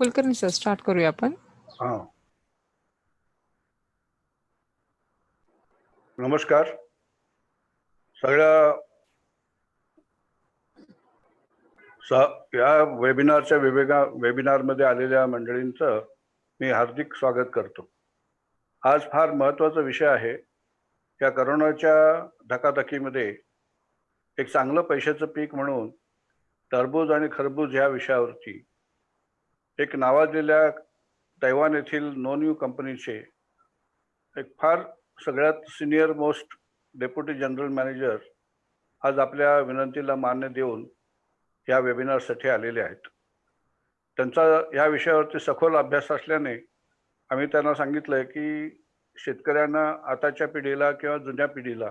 Kulkarni sir, start करूया आपण. नमस्कार सगळ्या. या वेबिनारच्या वेबिनारमध्ये आलेल्या मंडळींचं मी हार्दिक स्वागत करतो. आज फार महत्त्वाचा विषय आहे. या करोनाच्या धकाधकीमध्ये एक चांगलं पैशाचं पीक म्हणून टरबूज आणि खरबूज ह्या विषयावरती एक नावाजलेल्या तैवान येथील नोन्यू कंपनीचे एक फार सगळ्यात senior most deputy general manager आज आपल्या विनंतीला मान्य देऊन या वेबिनारसाठी आलेले आहेत. त्यांचा या विषयावरती सखोल अभ्यास असल्याने आम्ही त्यांना सांगितलंय की शेतकऱ्यांना, आताच्या पिढीला किंवा जुन्या पिढीला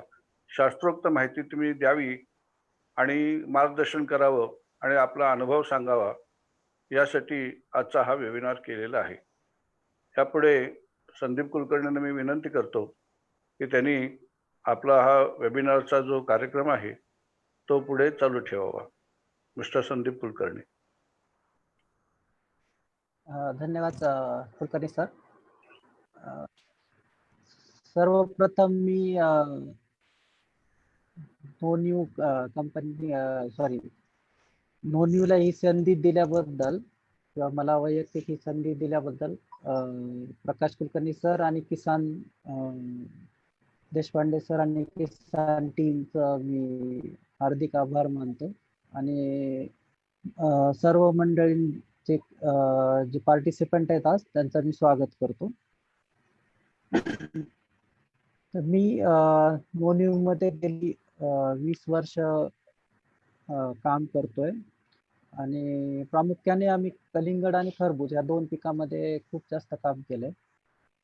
शास्त्रोक्त माहिती तुम्ही द्यावी आणि मार्गदर्शन करावं आणि आपला अनुभव सांगावा, यासाठी आजचा हा वेबिनार केलेला आहे. यापुढे संदीप कुलकर्णींना मी विनंती करतो की त्यांनी आपला हा वेबिनारचा जो कार्यक्रम आहे तो पुढे चालू ठेवावा. मिस्टर संदीप कुलकर्णी. धन्यवाद कुलकर्णी सर. सर्वप्रथम मी नोन्यूला ही संधी दिल्याबद्दल किंवा मला वैयक्तिक ही संधी दिल्याबद्दल प्रकाश कुलकर्णी सर आणि किसान देशपांडे सर आणि किसान टीमचं मी हार्दिक आभार मानतो. आणि सर्व मंडळींचे जे पार्टिसिपंट आहेत आज त्यांचं मी स्वागत करतो. तर मी नोन्यू मध्ये गेली 20 वर्ष काम करतोय आणि प्रामुख्याने आम्ही कलिंगड आणि खरबूज या दोन पिकामध्ये खूप जास्त काम केलंय.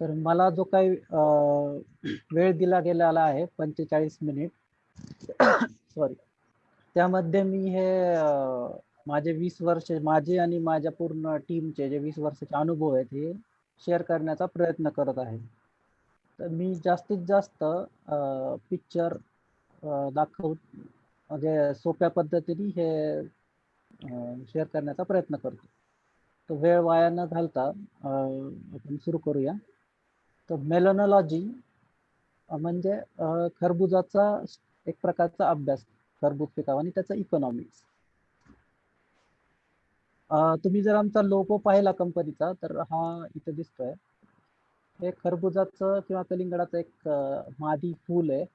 तर मला जो काही वेळ दिला गेलेला आहे 45 मिनिट सॉरी, त्यामध्ये मी हे माझे 20 वर्ष माझे आणि माझ्या पूर्ण टीमचे जे 20 वर्षाचे अनुभव आहेत हे शेअर करण्याचा प्रयत्न करत आहे. तर मी जास्तीत जास्त पिक्चर दाखवून म्हणजे सोप्या पद्धतीने हे शेअर करण्याचा प्रयत्न करतो. तो वेळ वाया न घालता आपण सुरू करूया. तर मेलॉनॉलॉजी म्हणजे खरबुजाचा एक प्रकारचा अभ्यास, खरबूज पिकावर आणि त्याचा इकॉनॉमिक्स. तुम्ही जर आमचा लोगो पाहिला कंपनीचा तर हा इथे दिसतोय. हे खरबुजाचं किंवा कलिंगडाचं एक मादी फूल आहे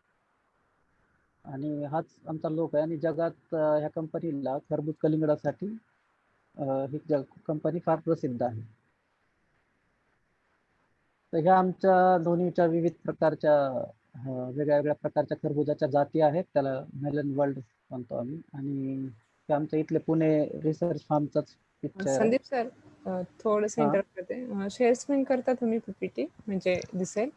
आणि हाच आमचा लोगो आहे. आणि जगात ह्या कंपनीला खरबूज कलिंगडासाठी ही कंपनी फार प्रसिद्ध आहे. तर ह्या आमच्या दोन्हीच्या विविध प्रकारच्या वेगळ्या वेगळ्या प्रकारच्या खरबुजाच्या जाती आहेत. त्याला मेलन वर्ल्ड म्हणतो आम्ही. आणि ते आमच्या इथले पुणे रिसर्च फार्मचाच पिक्चर. संदीप सर, थोडस इंटरप्ट करते. शेअर स्क्रीन करता तुम्ही पीपीटी, म्हणजे दिसेल.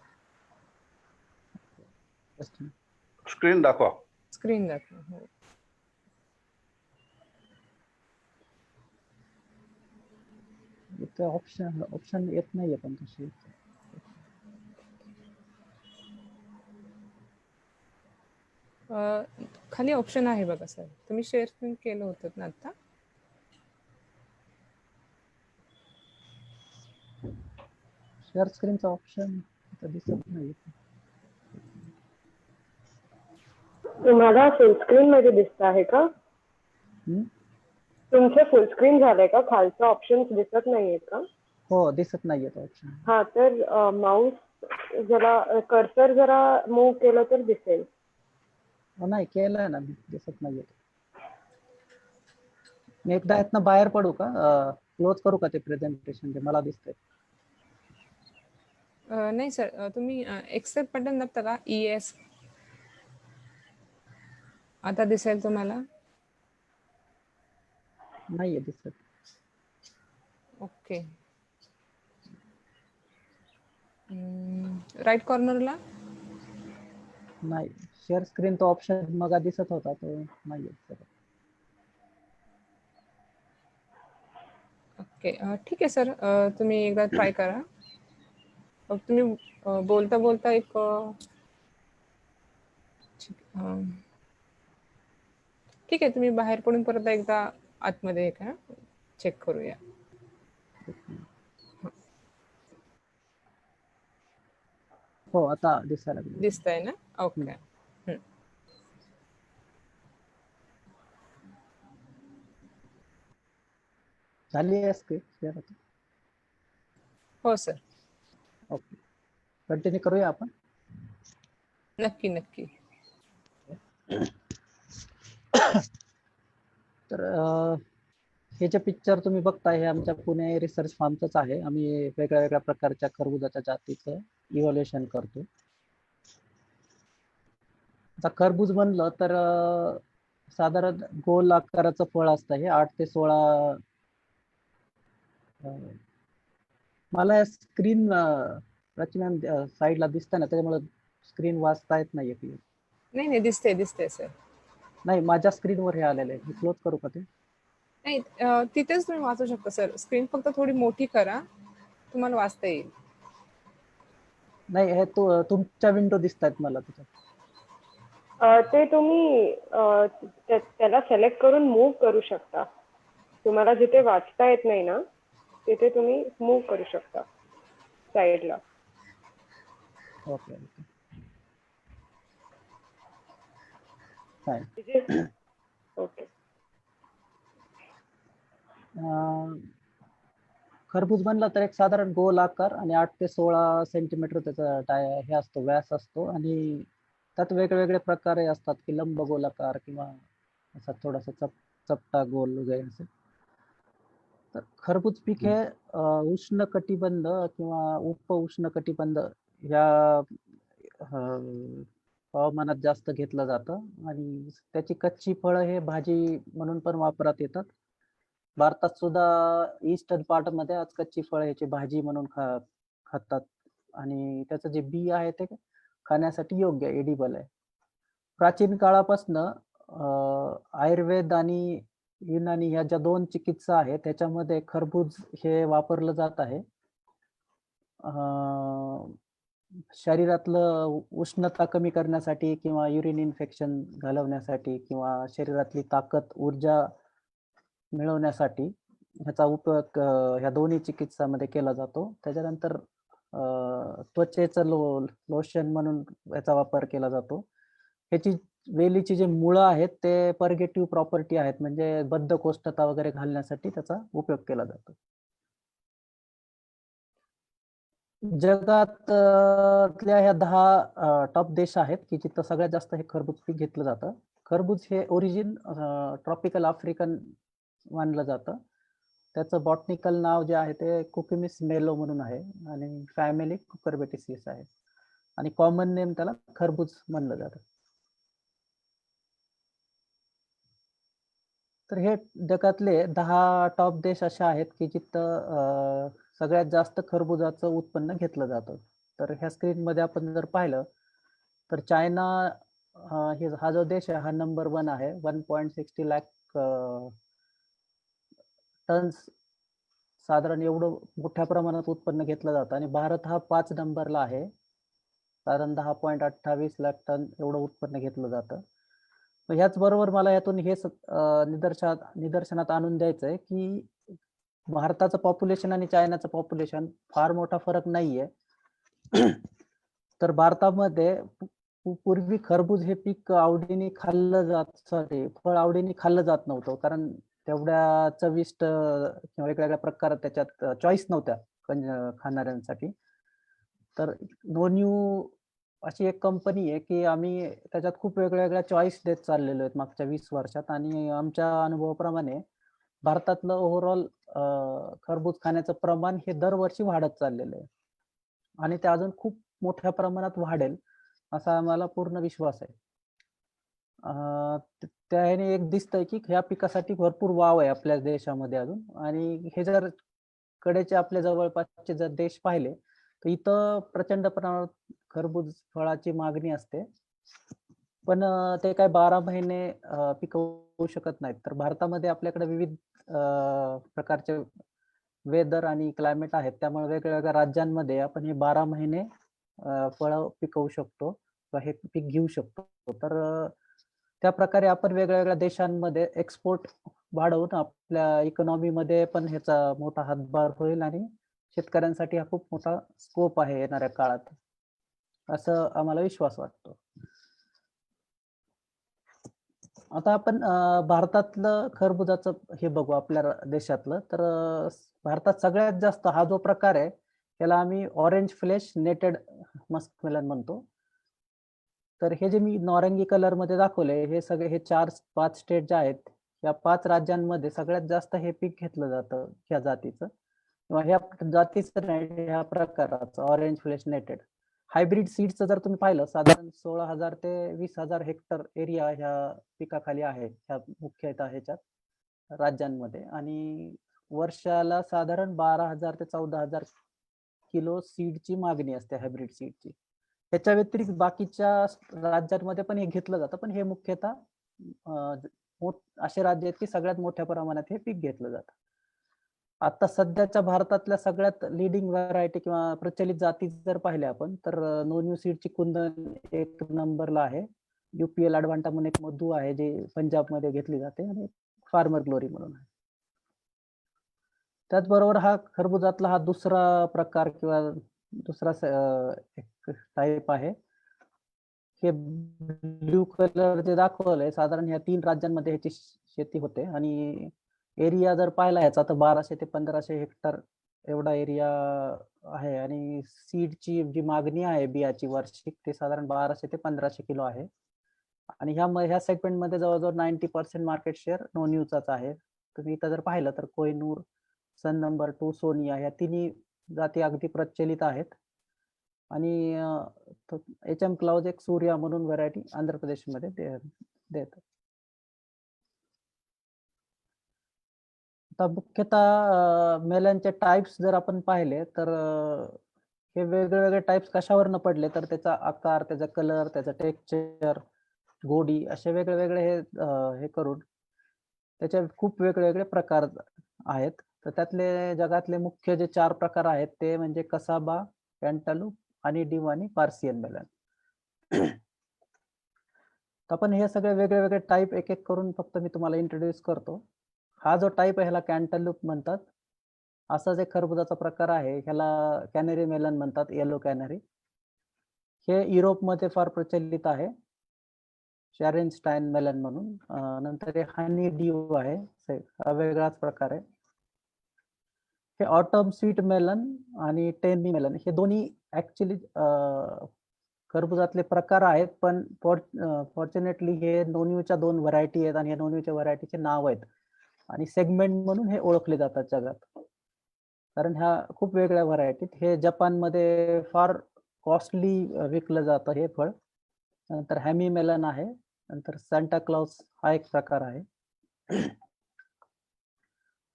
स्क्रीन दाखवा. स्क्रीन दाखवा. हो. इथे ऑप्शन येत नाहीये पण तशी. खाली ऑप्शन आहे बघा सर. तुम्ही शेअर स्क्रीन केलं होतं ना आता? शेअर स्क्रीनचा ऑप्शन दिसत नाही. तुम्हाला फुल स्क्रीन मध्ये दिसत आहे का? तुमचे फुल स्क्रीन झालंय का? खालचा ऑप्शन्स दिसत नाहीयेत का? हो, दिसत नाहीयेत ऑप्शन. हा, तर माऊस जरा कर्सर जरा मूव्ह केलं तर दिसेल. नाही केलंय ना, दिसत नाहीयेत. मी एकदा यातनं बाहेर पडू का? क्लोज करू का ते प्रेझेंटेशन जे मला दिसतंय? नाही सर, तुम्ही एक्सेप्ट बटन दाबता का? ES आता दिसेल तुम्हाला. नाहीये दिसत. ओके. राईट कॉर्नरला नाही. शेअर स्क्रीन तो ऑप्शन मग दिसत होता तो नाहीये. ओके, ठीक आहे सर. तुम्ही एकदा ट्राय करा. तुम्ही बोलता बोलता एक ठीक आहे, तुम्ही बाहेर पडून परत एकदा आतमध्ये का चेक करूया. हो, आता दिसायला लागले. दिसतंय ना? ओके. झाली आहे स्क्रीन क्लिअर आता? हो सर. ओके, कंटिन्यू करूया आपण. नक्की नक्की. तर हे जे पिक्चर तुम्ही बघताय हे आमच्या पुणे रिसर्च फार्मचंच आहे. आम्ही वेगळ्या वेगळ्या प्रकारच्या खरबुजाच्या जातीचं इव्हॅल्युएशन करतो. आता खरबूज म्हणलं तर साधारण गोल आकाराचं फळ असतं हे 8 ते 16. मला स्क्रीन रचना साईडला दिसतं ना, त्याच्यामुळे स्क्रीन वाचता येत नाहीये क्लिअर. नाही दिसते सर. नाही, माझ्या स्क्रीनवर हे आलेलं आहे. मी क्लोज करू का ते? नाही तिथेच तुम्ही वाचू शकता सर. स्क्रीन फक्त थोडी मोठी करा, तुम्हाला वाचता येईल. नाही, हे तुमच्या विंडो दिसतायत मला त्याच्यात. ते तुम्ही त्याला सिलेक्ट करून मूव्ह करू शकता. तुम्हाला जिथे वाचता येत नाही ना तिथे तुम्ही मूव्ह करू शकता साईडला. Okay okay, fine. ओके. खरबूज बनला तर एक साधारण गोल आकार आणि 8 ते 16 सेंटीमीटर त्याचा हे असतो, व्यास असतो. आणि त्यात वेगवेगळे प्रकार असतात की लंब गोलाकार किंवा असा थोडासा चपटा गोल वगैरे असे. तर खरबूज पीक हे उष्ण कटिबंध किंवा उप उष्ण कटिबंध या हवामानात जास्त घेतलं जातं आणि त्याची कच्ची फळं हे भाजी म्हणून पण वापरात येतात. भारतात सुद्धा ईस्टर्न पार्ट मध्ये आज कच्ची फळं याची भाजी म्हणून खातात आणि त्याचं जे बी आहे ते खाण्यासाठी योग्य एडिबल आहे. प्राचीन काळापासून आयुर्वेद आणि युनानी ह्या ज्या 2 चिकित्सा आहेत त्याच्यामध्ये खरबूज हे वापरलं जात आहे. शरीरातलं उष्णता कमी करण्यासाठी किंवा युरिन इन्फेक्शन घालवण्यासाठी किंवा शरीरातली ताकद ऊर्जा मिळवण्यासाठी ह्याचा उपयोग ह्या दोन्ही चिकित्सामध्ये केला जातो. त्याच्यानंतर त्वचेचं लोशन म्हणून याचा वापर केला जातो. ह्याची वेलीची जे मुळं आहेत ते पर्गेटिव्ह प्रॉपर्टी आहेत, म्हणजे बद्धकोष्ठता वगैरे घालण्यासाठी त्याचा उपयोग केला जातो. जगात ह्या 10 टॉप देश आहेत की जिथं सगळ्यात जास्त हे खरबूज पीक घेतलं जातं. खरबूज हे ओरिजिन ट्रॉपिकल आफ्रिकन मानलं जातं. त्याचं बॉटनिकल नाव जे आहे ते कुकुमिस मेलो म्हणून आहे आणि फॅमिली कुकुरबिटेसीस आहे आणि कॉमन नेम त्याला खरबूज म्हणलं जातं. तर हे जगातले 10 टॉप देश असे आहेत की जिथं सगळ्यात जास्त खरबुजाचं उत्पन्न घेतलं जातं. तर ह्या स्क्रीनमध्ये आपण जर पाहिलं तर चायना हा जो देश आहे हा नंबर 1 आहे. 1.60 लाख टन्स साधारण एवढं मोठ्या प्रमाणात उत्पन्न घेतलं जातं आणि भारत हा 5 नंबरला आहे. साधारण 10.28 लाख टन एवढं उत्पन्न घेतलं जातं. ह्याच बरोबर मला यातून हे निदर्शनात आणून द्यायचंय की भारताचं पॉप्युलेशन आणि चायनाचं पॉप्युलेशन फार मोठा फरक नाहीये. तर भारतामध्ये पूर्वी खरबूज हे पीक आवडीने खाल्लं फळ आवडीने खाल्लं जात नव्हतं, कारण तेवढ्या चविष्ट किंवा वेगवेगळ्या प्रकारात त्याच्यात चॉईस नव्हत्या खाणाऱ्यांसाठी. तर नोन्यू अशी एक कंपनी आहे की आम्ही त्याच्यात खूप वेगवेगळ्या चॉईस देत चाललेलो आहेत मागच्या 20 वर्षात आणि आमच्या अनुभवाप्रमाणे भारतातलं ओव्हरऑल खरबूज खाण्याचं प्रमाण हे दरवर्षी वाढत चाललेलं आहे आणि ते अजून खूप मोठ्या प्रमाणात वाढेल असा आम्हाला पूर्ण विश्वास आहे. त्याने एक दिसतंय की ह्या पिकासाठी भरपूर वाव आहे आपल्या देशामध्ये अजून. आणि हे जर कडेचे आपल्या जवळपासचे जर देश पाहिले तर इथं प्रचंड प्रमाणात खरबूज फळाची मागणी असते, पण ते काय 12 महिने पिकवू शकत नाहीत. तर भारतामध्ये आपल्याकडे विविध प्रकारचे वेदर आणि क्लायमेट आहेत, त्यामुळे वेगवेगळ्या राज्यांमध्ये आपण हे 12 महिने फळं पिकवू शकतो किंवा हे पीक घेऊ शकतो. तर त्या प्रकारे आपण वेगवेगळ्या देशांमध्ये एक्सपोर्ट वाढवून आपल्या इकॉनॉमीमध्ये पण ह्याचा मोठा हातभार होईल आणि शेतकऱ्यांसाठी हा खूप मोठा स्कोप आहे येणाऱ्या काळात, असं आम्हाला विश्वास वाटतो. आता आपण भारतातलं खरबुजाचं हे बघू आपल्या देशातलं. तर भारतात सगळ्यात जास्त हा जो प्रकार आहे त्याला आम्ही ऑरेंज फ्लेश नेटेड मस्कमेलन म्हणतो. तर हे जे मी नारंगी कलर मध्ये दाखवले हे सगळे हे 4-5 स्टेट जे आहेत या 5 राज्यांमध्ये सगळ्यात जास्त हे पीक घेतलं जातं ह्या जातीचं किंवा ह्या जातीचं नाही, ह्या प्रकाराचं ऑरेंज फ्लेश नेटेड. हायब्रिड सीड्सचं जर तुम्ही पाहिलं साधारण 16,000 ते 20,000 हेक्टर एरिया ह्या पिकाखाली आहे ह्या मुख्यतः ह्याच्यात राज्यांमध्ये, आणि वर्षाला साधारण 12,000 ते 14,000 किलो सीडची मागणी असते हायब्रिड सीडची. त्याच्या व्यतिरिक्त बाकीच्या राज्यांमध्ये पण हे घेतलं जातं, पण हे मुख्यतः असे राज्य आहेत की सगळ्यात मोठ्या प्रमाणात हे पीक घेतलं जातं. आता सध्याच्या भारतातल्या सगळ्यात लिडिंग व्हरायटी किंवा प्रचलित जाती जर पाहिल्या आपण तर नोन्यू सीडची कुंदन एक नंबरला आहे. UPL अडवांटा म्हणून एक मधू आहे जे पंजाबमध्ये घेतली जाते, आणि फार्मर ग्लोरी म्हणून आहे. त्याचबरोबर हा खरबुजातला हा दुसरा प्रकार किंवा दुसरा एक टाईप आहे. हे ब्ल्यू कलर जे दाखवलंय साधारण ह्या 3 राज्यांमध्ये ह्याची शेती होते, आणि एरिया जर पाहिला ह्याचा तर 1200 ते 1500 हेक्टर एवढा एरिया आहे, आणि सीडची जी मागणी आहे बियाची वार्षिक ते साधारण 1200 ते 1500 किलो आहे. आणि ह्या सेगमेंटमध्ये जवळजवळ 90% मार्केट शेअर नोन्यूचाच आहे. तुम्ही इथं जर पाहिलं तर कोहिनूर, सन नंबर 2, सोनिया ह्या तिन्ही जाती अगदी प्रचलित आहेत. आणि HM क्लाउज एक सूर्या म्हणून व्हरायटी आंध्र प्रदेशमध्ये देतात. आता मुख्यतः मेलनचे टाइप्स जर आपण पाहिले तर हे वेगवेगळे टाइप्स कशावरनं पडले तर त्याचा आकार, त्याचा कलर, त्याचा टेक्स्चर, गोडी असे वेगळे हे करून त्याचे खूप वेगवेगळे प्रकार आहेत. तर त्यातले जगातले मुख्य जे 4 प्रकार आहेत ते म्हणजे कसाबा, कॅन्टालूप, आणि डिव आणि पार्सियन मेलन. आपण हे सगळे वेगळे टाईप एक एक करून फक्त मी तुम्हाला इंट्रोड्यूस करतो. हा जो टाईप आहे ह्याला कॅन्टालूप म्हणतात. असाच एक खरबुजाचा प्रकार आहे ह्याला कॅनरी मेलन म्हणतात, येलो कॅनरी. हे युरोपमध्ये फार प्रचलित आहे, शॅरेनस्टाईन मेलन म्हणून. नंतर हे हनी ड्यू आहे, हा वेगळाच प्रकार आहे. हे ऑटम स्वीट मेलन आणि टेनी मेलन हे दोन्ही ऍक्च्युली खरबुजातले प्रकार आहेत, पण फॉर्च्युनेटली हे नोन्यूच्या 2 व्हरायटी आहेत आणि या नोन्यूच्या व्हरायटीचे नाव आहेत आणि सेगमेंट म्हणून हे ओळखले जातात जगात, कारण ह्या खूप वेगळ्या व्हरायटीत. हे जपानमध्ये फार कॉस्टली विकलं जातं हे फळ. नंतर हॅमी मेलन आहे, नंतर सांता क्लॉज हा एक प्रकार आहे.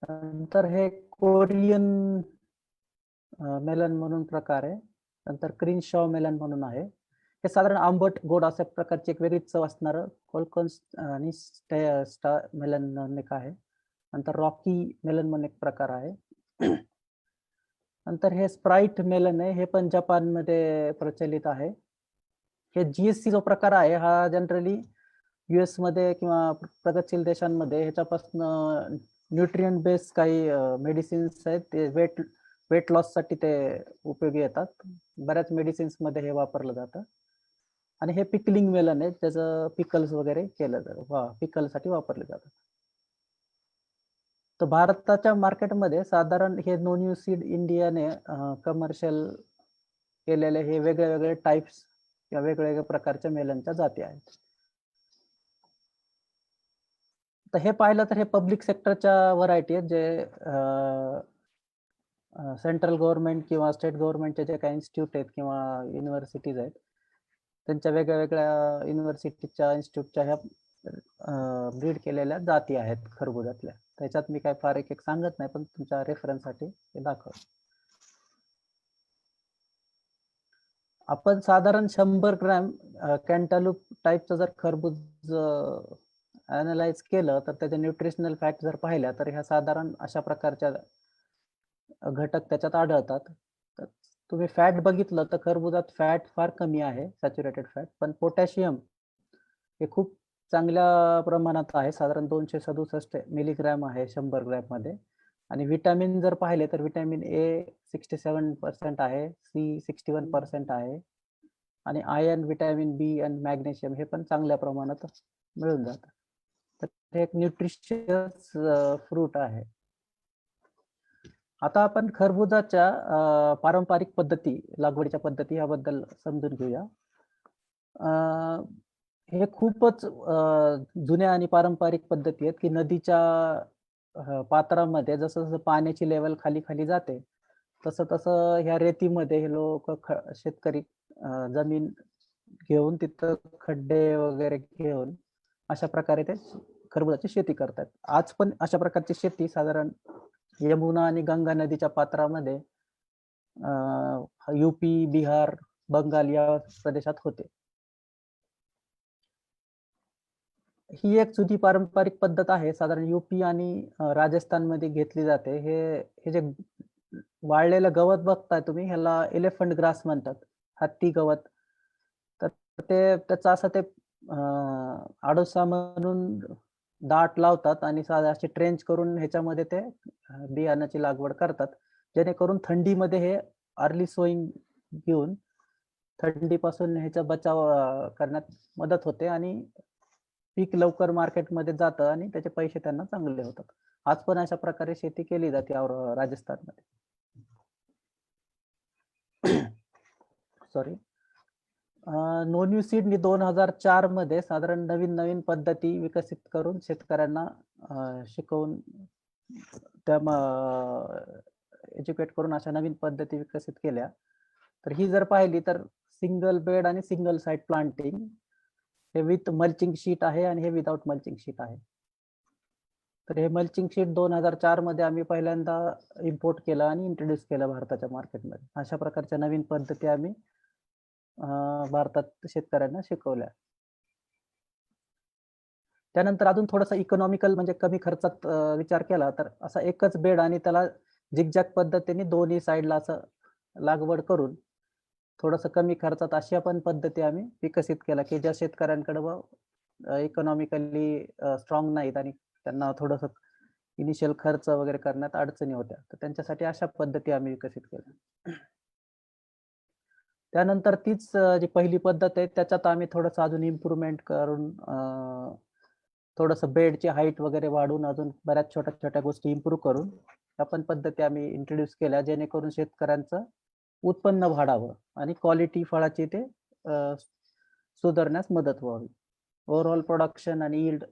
नंतर हे कोरियन मेलन म्हणून प्रकार आहे. नंतर क्रिनशॉ मेलन म्हणून आहे. हे साधारण आंबट गोड अशा प्रकारची एक वेगळीच चव असणारं कोलकन्स आणि मेलन म्हणून एक आहे. नंतर रॉकी मेलन म्हणून एक प्रकार आहे. नंतर हे स्प्राईट मेलन आहे, हे पण जपानमध्ये प्रचलित आहे. हे GSC जो प्रकार आहे हा जनरली US मध्ये किंवा प्रगतशील देशांमध्ये ह्याच्यापासून न्यूट्रिएंट बेस्ड काही मेडिसिन्स आहेत, ते वेट लॉस साठी ते उपयोगी येतात. बऱ्याच मेडिसिन्स मध्ये हे वापरलं जातं. आणि हे पिकलिंग मेलन आहे, त्याचं पिकल्स वगैरे केलं जातं, पिकलसाठी वापरले जातात. तर भारताच्या मार्केटमध्ये साधारण हे नोन्यू सीड इंडियाने कमर्शियल केलेले हे वेगळे टाइप्स किंवा वेगवेगळ्या प्रकारच्या मेलनच्या जाती आहेत. तर हे पाहिलं तर हे पब्लिक सेक्टरच्या व्हरायटी आहेत, जे सेंट्रल गव्हर्नमेंट किंवा स्टेट गव्हर्नमेंटचे जे काही इन्स्टिट्यूट आहेत किंवा युनिव्हर्सिटीज आहेत त्यांच्या वेगवेगळ्या युनिव्हर्सिटीच्या इन्स्टिट्यूटच्या ह्या ब्रीड केलेल्या जाती आहेत खरबुजातल्या. त्याच्यात मी काय फार एक सांगत नाही, पण तुमच्या रेफरन्ससाठी हे दाखव. आपण साधारण 100 ग्रॅम कॅन्टालूप टाईपचं जर खरबूज अनालाइज केलं तर त्याचे न्यूट्रिशनल फॅक्ट जर पाहिल्या तर ह्या साधारण अशा प्रकारच्या घटक त्याच्यात आढळतात. तर तुम्ही फॅट बघितलं तर खरबुजात फॅट फार कमी आहे, सॅच्युरेटेड फॅट, पण पोटॅशियम हे खूप चांगल्या प्रमाणात आहे, साधारण 267 मिलीग्रॅम आहे 100 ग्रॅम मध्ये. आणि व्हिटॅमिन जर पाहिले तर व्हिटॅमिन ए 67% आहे, सी 61% आहे, आणि आयर्न, व्हिटॅमिन बी आणि मॅग्नेशियम हे पण चांगल्या प्रमाणात मिळून जातं. तर हे एक न्यूट्रिशियस फ्रूट आहे. आता आपण खरबुजाच्या पारंपरिक पद्धती, लागवडीच्या पद्धती याबद्दल समजून घेऊया. हे खूपच जुन्या आणि पारंपरिक पद्धती आहेत, की नदीच्या पात्रामध्ये जसं जसं पाण्याची लेवल खाली खाली जाते, तसं तसं ह्या रेतीमध्ये हे लोक शेतकरी जमीन घेऊन तिथं खड्डे वगैरे घेऊन अशा प्रकारे ते खरबुजाची शेती करतात. आज पण अशा प्रकारची शेती साधारण यमुना आणि गंगा नदीच्या पात्रामध्ये यूपी, बिहार, बंगाल या प्रदेशात होते. ही एक जुनी पारंपरिक पद्धत आहे, साधारण यूपी आणि राजस्थानमध्ये घेतली जाते. हे जे वाळलेलं गवत बघताय तुम्ही, ह्याला एलिफंट ग्रास म्हणतात, हत्ती गवत. तर ते त्याचं असं ते आडोसा म्हणून दाट लावतात आणि असे ट्रेंच करून ह्याच्यामध्ये ते बियाणाची लागवड करतात, जेणेकरून थंडीमध्ये हे अर्ली सोईंग घेऊन थंडीपासून ह्याचा बचाव करण्यात मदत होते आणि पीक लवकर मार्केटमध्ये जातं आणि त्याचे पैसे त्यांना चांगले होतात. आज पण अशा प्रकारे शेती केली जाते राजस्थानमध्ये. सॉरी. नोन्यू सीडनी 2004 मध्ये साधारण नवीन नवीन पद्धती विकसित करून शेतकऱ्यांना शिकवून त्या एज्युकेट करून अशा नवीन पद्धती विकसित केल्या. तर ही जर पाहिली तर सिंगल बेड आणि सिंगल साइड प्लांटिंग, हे विथ मल्चिंग शीट आहे आणि हे विदाउट मल्चिंग शीट आहे. तर हे मल्चिंग शीट 2004 मध्ये आम्ही पहिल्यांदा इम्पोर्ट केलं आणि इंट्रोड्यूस केलं भारताच्या मार्केटमध्ये. अशा प्रकारच्या नवीन पद्धती आम्ही भारतात शेतकऱ्यांना शिकवल्या. त्यानंतर अजून थोडासा इकॉनॉमिकल म्हणजे कमी खर्चात विचार केला तर असा एकच बेड आणि त्याला झिगझॅग पद्धतीने दोन्ही साईडला असं लागवड करून थोडंसं कमी खर्चात अशा पण पद्धती आम्ही विकसित केल्या, की ज्या शेतकऱ्यांकडे इकॉनॉमिकली स्ट्रॉंग नाहीत आणि त्यांना थोडंसं इनिशियल खर्च वगैरे करण्यात अडचणी होत्या, तर त्यांच्यासाठी अशा पद्धती आम्ही विकसित केल्या. त्यानंतर तीच जी पहिली पद्धत आहे त्याच्यात आम्ही थोडंसं अजून इम्प्रूव्हमेंट करून थोडंसं बेडची हाईट वगैरे वाढवून अजून बऱ्याच छोट्या छोट्या गोष्टी इम्प्रूव्ह करून त्या पण पद्धती आम्ही इंट्रोड्यूस केल्या, जेणेकरून शेतकऱ्यांचं उत्पन्न वाढावं आणि क्वालिटी फळाची ते सुधारण्यास मदत व्हावी. ओव्हरऑल प्रोडक्शन आणि यील्ड,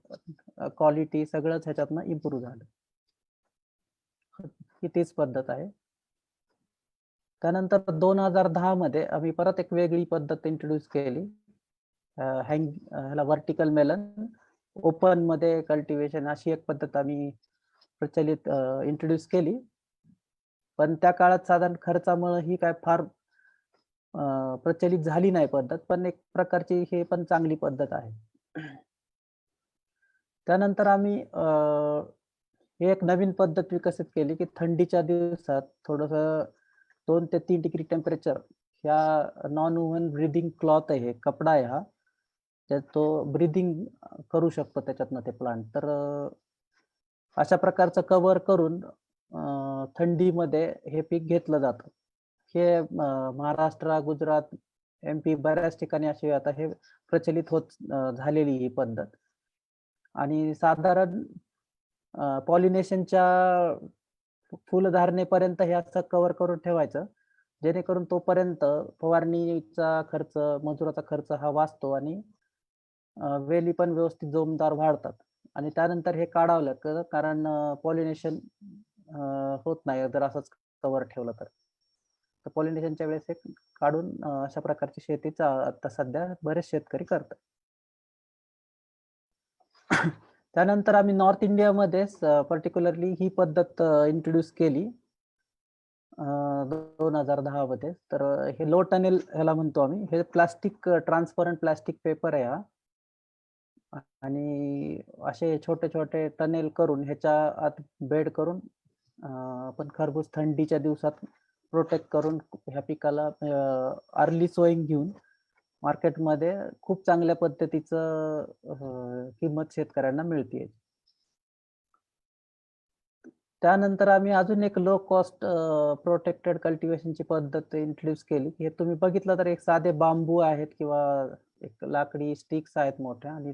क्वालिटी सगळंच ह्याच्यातनं इम्प्रूव्ह झालं. ही तीच पद्धत आहे. त्यानंतर 2010 मध्ये आम्ही परत एक वेगळी पद्धत इंट्रोड्यूस केली, ह्याला व्हर्टिकल मेलन ओपन मध्ये कल्टिवेशन अशी एक पद्धत आम्ही प्रचलित इंट्रोड्यूस केली. पण त्या काळात साधारण खर्चामुळे ही काय फार प्रचलित झाली नाही पद्धत, पण एक प्रकारची हे पण चांगली पद्धत आहे. त्यानंतर आम्ही ही एक नवीन पद्धत विकसित केली, की थंडीच्या दिवसात थोडंसं 2 ते 3 डिग्री टेम्परेचर ह्या नॉन वुमन ब्रीदिंग क्लॉथ आहे, कपडा आहे हा, तर तो ब्रीदिंग करू शकतो त्याच्यातनं ते प्लांट. तर अशा प्रकारचं कव्हर करून थंडीमध्ये हे पीक घेतलं जातं. हे महाराष्ट्र, गुजरात, MP बऱ्याच ठिकाणी अशी आता हे प्रचलित होत झालेली ही पद्धत. आणि साधारण पॉलिनेशनच्या फुलधारणेपर्यंत हे असं कव्हर करून ठेवायचं, जेणेकरून तोपर्यंत फवारणीचा खर्च, मजुराचा खर्च हा वाचतो आणि वेली पण व्यवस्थित जोमदार वाढतात. आणि त्यानंतर हे काढावं कारण पॉलिनेशन होत नाही जर असंच कव्हर ठेवलं तर. पॉलिनेशनच्या वेळेस हे काढून अशा प्रकारची शेतीचा आता सध्या बरेच शेतकरी करतात. त्यानंतर आम्ही नॉर्थ इंडियामध्ये पर्टिक्युलरली ही पद्धत इंट्रोड्यूस केली 2010 मध्ये. तर हे लो टनेल ह्याला म्हणतो आम्ही. हे प्लास्टिक, ट्रान्सपरंट प्लास्टिक पेपर आहे हा, आणि असे छोटे छोटे टनेल करून ह्याच्या आत बेड करून आपण खरबूज थंडीच्या दिवसात प्रोटेक्ट करून ह्या पिकाला अर्ली सोईंग घेऊन मार्केटमध्ये खूप चांगल्या पद्धतीचं किंमत शेतकऱ्यांना मिळते. त्यानंतर आम्ही अजून एक लो कॉस्ट प्रोटेक्टेड कल्टिवेशनची पद्धत इंट्रोड्यूस केली. हे तुम्ही बघितलं तर एक साधे बांबू आहेत किंवा एक लाकडी स्टिक्स आहेत मोठ्या आणि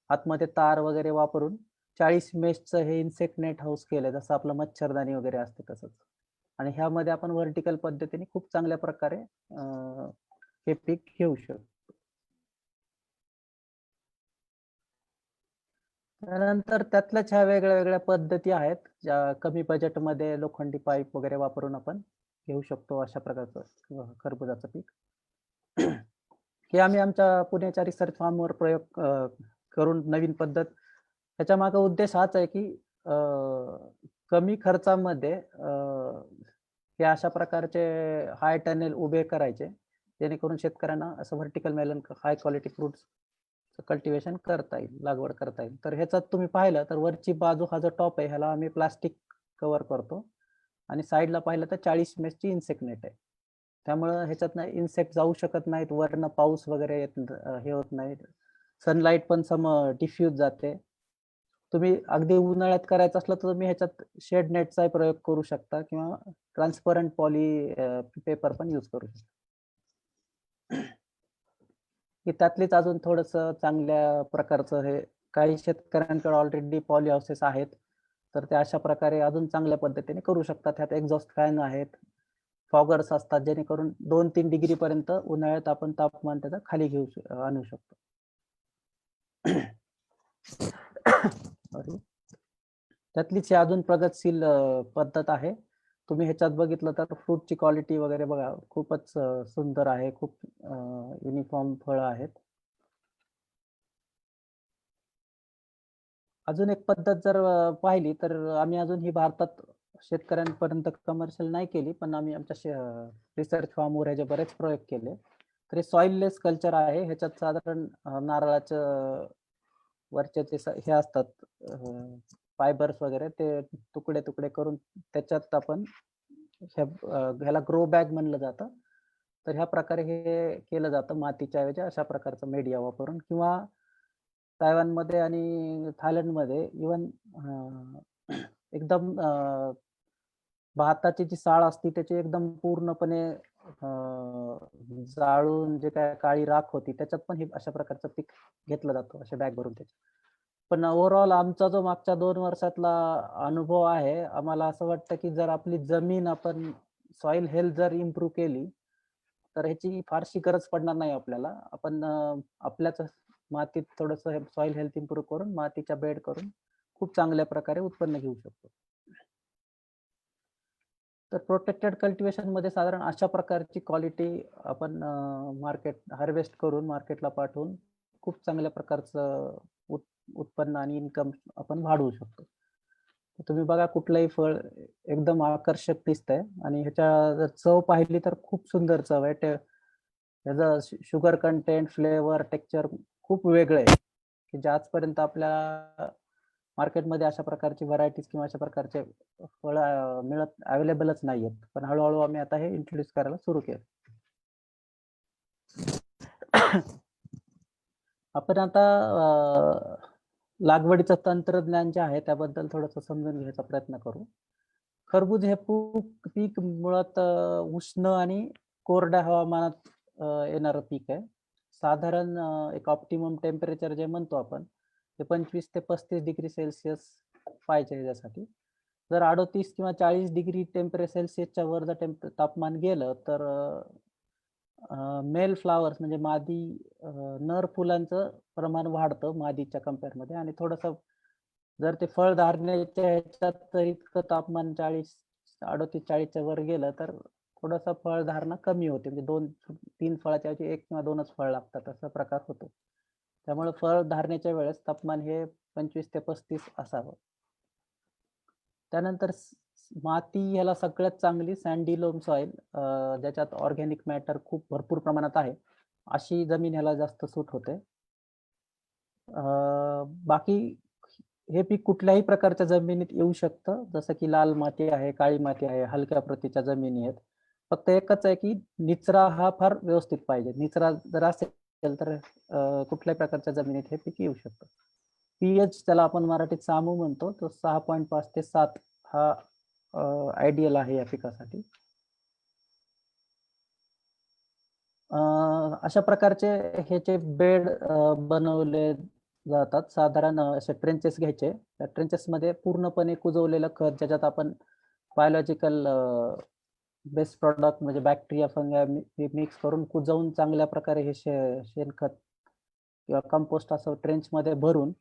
आतमध्ये तार वगैरे वापरून 40 मेशचं हे इन्सेक्ट नेट हाऊस केलंय, जसं आपलं मच्छरदाणी वगैरे असते तसंच. आणि ह्यामध्ये आपण व्हर्टिकल पद्धतीने खूप चांगल्या प्रकारे हे पीक घेऊ शकतो. त्यानंतर त्यातल्याच ह्या वेगळ्या वेगळ्या पद्धती आहेत, ज्या कमी बजेटमध्ये लोखंडी पाईप वगैरे वापरून आपण घेऊ शकतो अशा प्रकारचं खरबुजाचं पीक. हे आम्ही आमच्या पुण्याच्या रिसर्च फार्मवर प्रयोग करून नवीन पद्धत. त्याच्या मागे उद्देश हाच आहे की कमी खर्चामध्ये हे अशा प्रकारचे हाय टनेल उभे करायचे, जेणेकरून शेतकऱ्यांना असं vertical melon high quality fruits cultivation करता येईल, लागवड करता येईल. तर ह्याच्यात तुम्ही पाहिलं तर वरची बाजू हा जो टॉप आहे ह्याला आम्ही प्लास्टिक कव्हर करतो आणि साईडला पाहिलं तर 40 मेशची इन्सेक्ट नेट आहे. त्यामुळं ह्याच्यात इन्सेक्ट जाऊ शकत नाहीत, वरनं पाऊस वगैरे हे होत नाही, सनलाईट पण डिफ्यूज जाते. तुम्ही अगदी उन्हाळ्यात करायचं असलं तर तुम्ही ह्याच्यात शेड नेटचा प्रयोग करू शकता किंवा ट्रान्सपरंट पॉली पेपर पण यूज करू शकता. की त्यातलीच अजून थोडस चांगल्या प्रकारचं हे काही शेतकऱ्यांकडे ऑलरेडी पॉली हाऊसेस आहेत, तर ते अशा प्रकारे अजून चांगल्या पद्धतीने करू शकतात. ह्यात एक्झॉस्ट फॅन आहेत, फॉगर्स असतात, जेणेकरून 2-3 डिग्री पर्यंत उन्हाळ्यात आपण तापमान त्याचा खाली आणू शकतो. त्यातलीच अजून प्रगतशील पद्धत आहे. तुम्ही ह्याच्यात बघितलं तर फ्रूटची क्वालिटी वगैरे बघा, खूपच सुंदर आहे, खूप युनिफॉर्म फळं आहेत. अजून एक पद्धत जर पाहिली तर आम्ही अजून ही भारतात शेतकऱ्यांपर्यंत कमर्शियल नाही केली, पण आम्ही आमच्या रिसर्च फार्मवर ह्याचे बरेच प्रयोग केले. तर हे सॉइललेस कल्चर आहे. ह्याच्यात साधारण नारळाचं वरचे ते हे असतात फायबर्स वगैरे, ते तुकडे तुकडे करून त्याच्यात आपण ह्याला ग्रो बॅग म्हणलं जातं. तर ह्या प्रकारे हे केलं जातं मातीच्या ऐवजी अशा प्रकारचं मीडिया वापरून. किंवा तायवानमध्ये आणि थायलंडमध्ये इवन एकदम भाताची जी साळ असते त्याची एकदम पूर्णपणे जाळून जे काय काळी राख होती त्याच्यात पण हे अशा प्रकारचं पीक घेतलं जातं, अशा बॅग भरून त्याच्यात. पण ओव्हरऑल आमचा जो मागच्या 2 वर्षातला अनुभव आहे, आम्हाला असं वाटतं की जर आपली जमीन आपण सॉइल हेल्थ जर इम्प्रूव्ह केली तर ह्याची फारशी गरज पडणार नाही आपल्याला. आपण आपल्याच मातीत थोडंसं सॉइल हेल्थ इम्प्रूव्ह करून मातीच्या बेड करून खूप चांगल्या प्रकारे उत्पन्न घेऊ शकतो. तर प्रोटेक्टेड कल्टिवेशन मध्ये साधारण अशा प्रकारची क्वालिटी आपण हार्वेस्ट करून मार्केटला पाठवून खूप चांगल्या प्रकारचं उत्पन्न आणि इन्कम आपण वाढवू शकतो. तुम्ही बघा, कुठलंही फळ एकदम आकर्षक दिसतंय आणि ह्याच्या जर चव पाहिली तर खूप सुंदर चव आहे. त्याचं शुगर कंटेंट, फ्लेवर, टेक्स्चर खूप वेगळं आहे की जे आजपर्यंत आपल्याला मार्केटमध्ये अशा प्रकारची व्हरायटीज किंवा अशा प्रकारचे फळं अवेलेबलच नाही आहेत. पण हळूहळू आम्ही आता हे इंट्रोड्यूस करायला सुरू केलं. आपण आता लागवडीचं तंत्रज्ञान जे आहे त्याबद्दल थोडंसं समजून घ्यायचा प्रयत्न करू. खरबूज हे पीक मुळात उष्ण आणि कोरड्या हवामानात येणारं पीक आहे. साधारण एक ऑप्टिमम टेम्परेचर जे म्हणतो आपण ते 25 ते 35 डिग्री सेल्सिअस पाहिजे ह्याच्यासाठी. जर 38 किंवा 40 डिग्री सेल्सिअसच्या वर जर तापमान गेलं तर मेल फ्लावर्स म्हणजे मादी नर फुलांचं प्रमाण वाढतं मादीच्या कम्पेअरमध्ये. आणि थोडंसं जर ते फळ धारण्याच्या ह्याच्यात तर इतकं तापमान 38-40च्या वर गेलं तर थोडंसं फळ धारणा कमी होते, म्हणजे 2-3 फळाच्या ऐवजी 1 किंवा 2च फळ लागतात असा प्रकार होतो. त्यामुळे फळ धारण्याच्या वेळेस तापमान हे 25 ते 35 असावं. त्यानंतर माती ह्याला सगळ्यात चांगली सँडी लोम सॉइल, ज्याच्यात ऑर्गॅनिक मॅटर खूप भरपूर प्रमाणात आहे, अशी जमीन ह्याला जास्त सूट होते. बाकी हे पीक कुठल्याही प्रकारच्या जमिनीत येऊ शकतं, जसं की लाल माती आहे, काळी माती आहे, हलक्या प्रतीच्या जमिनी आहेत. फक्त एकच आहे की निचरा हा फार व्यवस्थित पाहिजे. निचरा जर असेल असेल तर कुठल्याही प्रकारच्या जमिनीत हे पीक येऊ शकतं. पीएच त्याला आपण मराठीत सामू म्हणतो, तो 6.5 ते 7 हा आयडियल आहे या पिकासाठी. अशा प्रकारचे ह्याचे बेड बनवले जातात. साधारण असे ट्रेंचेस घ्यायचे. त्या ट्रेंचेसमध्ये पूर्णपणे कुजवलेलं खत, ज्याच्यात आपण बायोलॉजिकल बेस्ट प्रॉडक्ट म्हणजे बॅक्टेरिया, फंगाय मिक्स करून कुजवून चांगल्या प्रकारे हे शेणखत किंवा कंपोस्ट असं ट्रेंचमध्ये भरून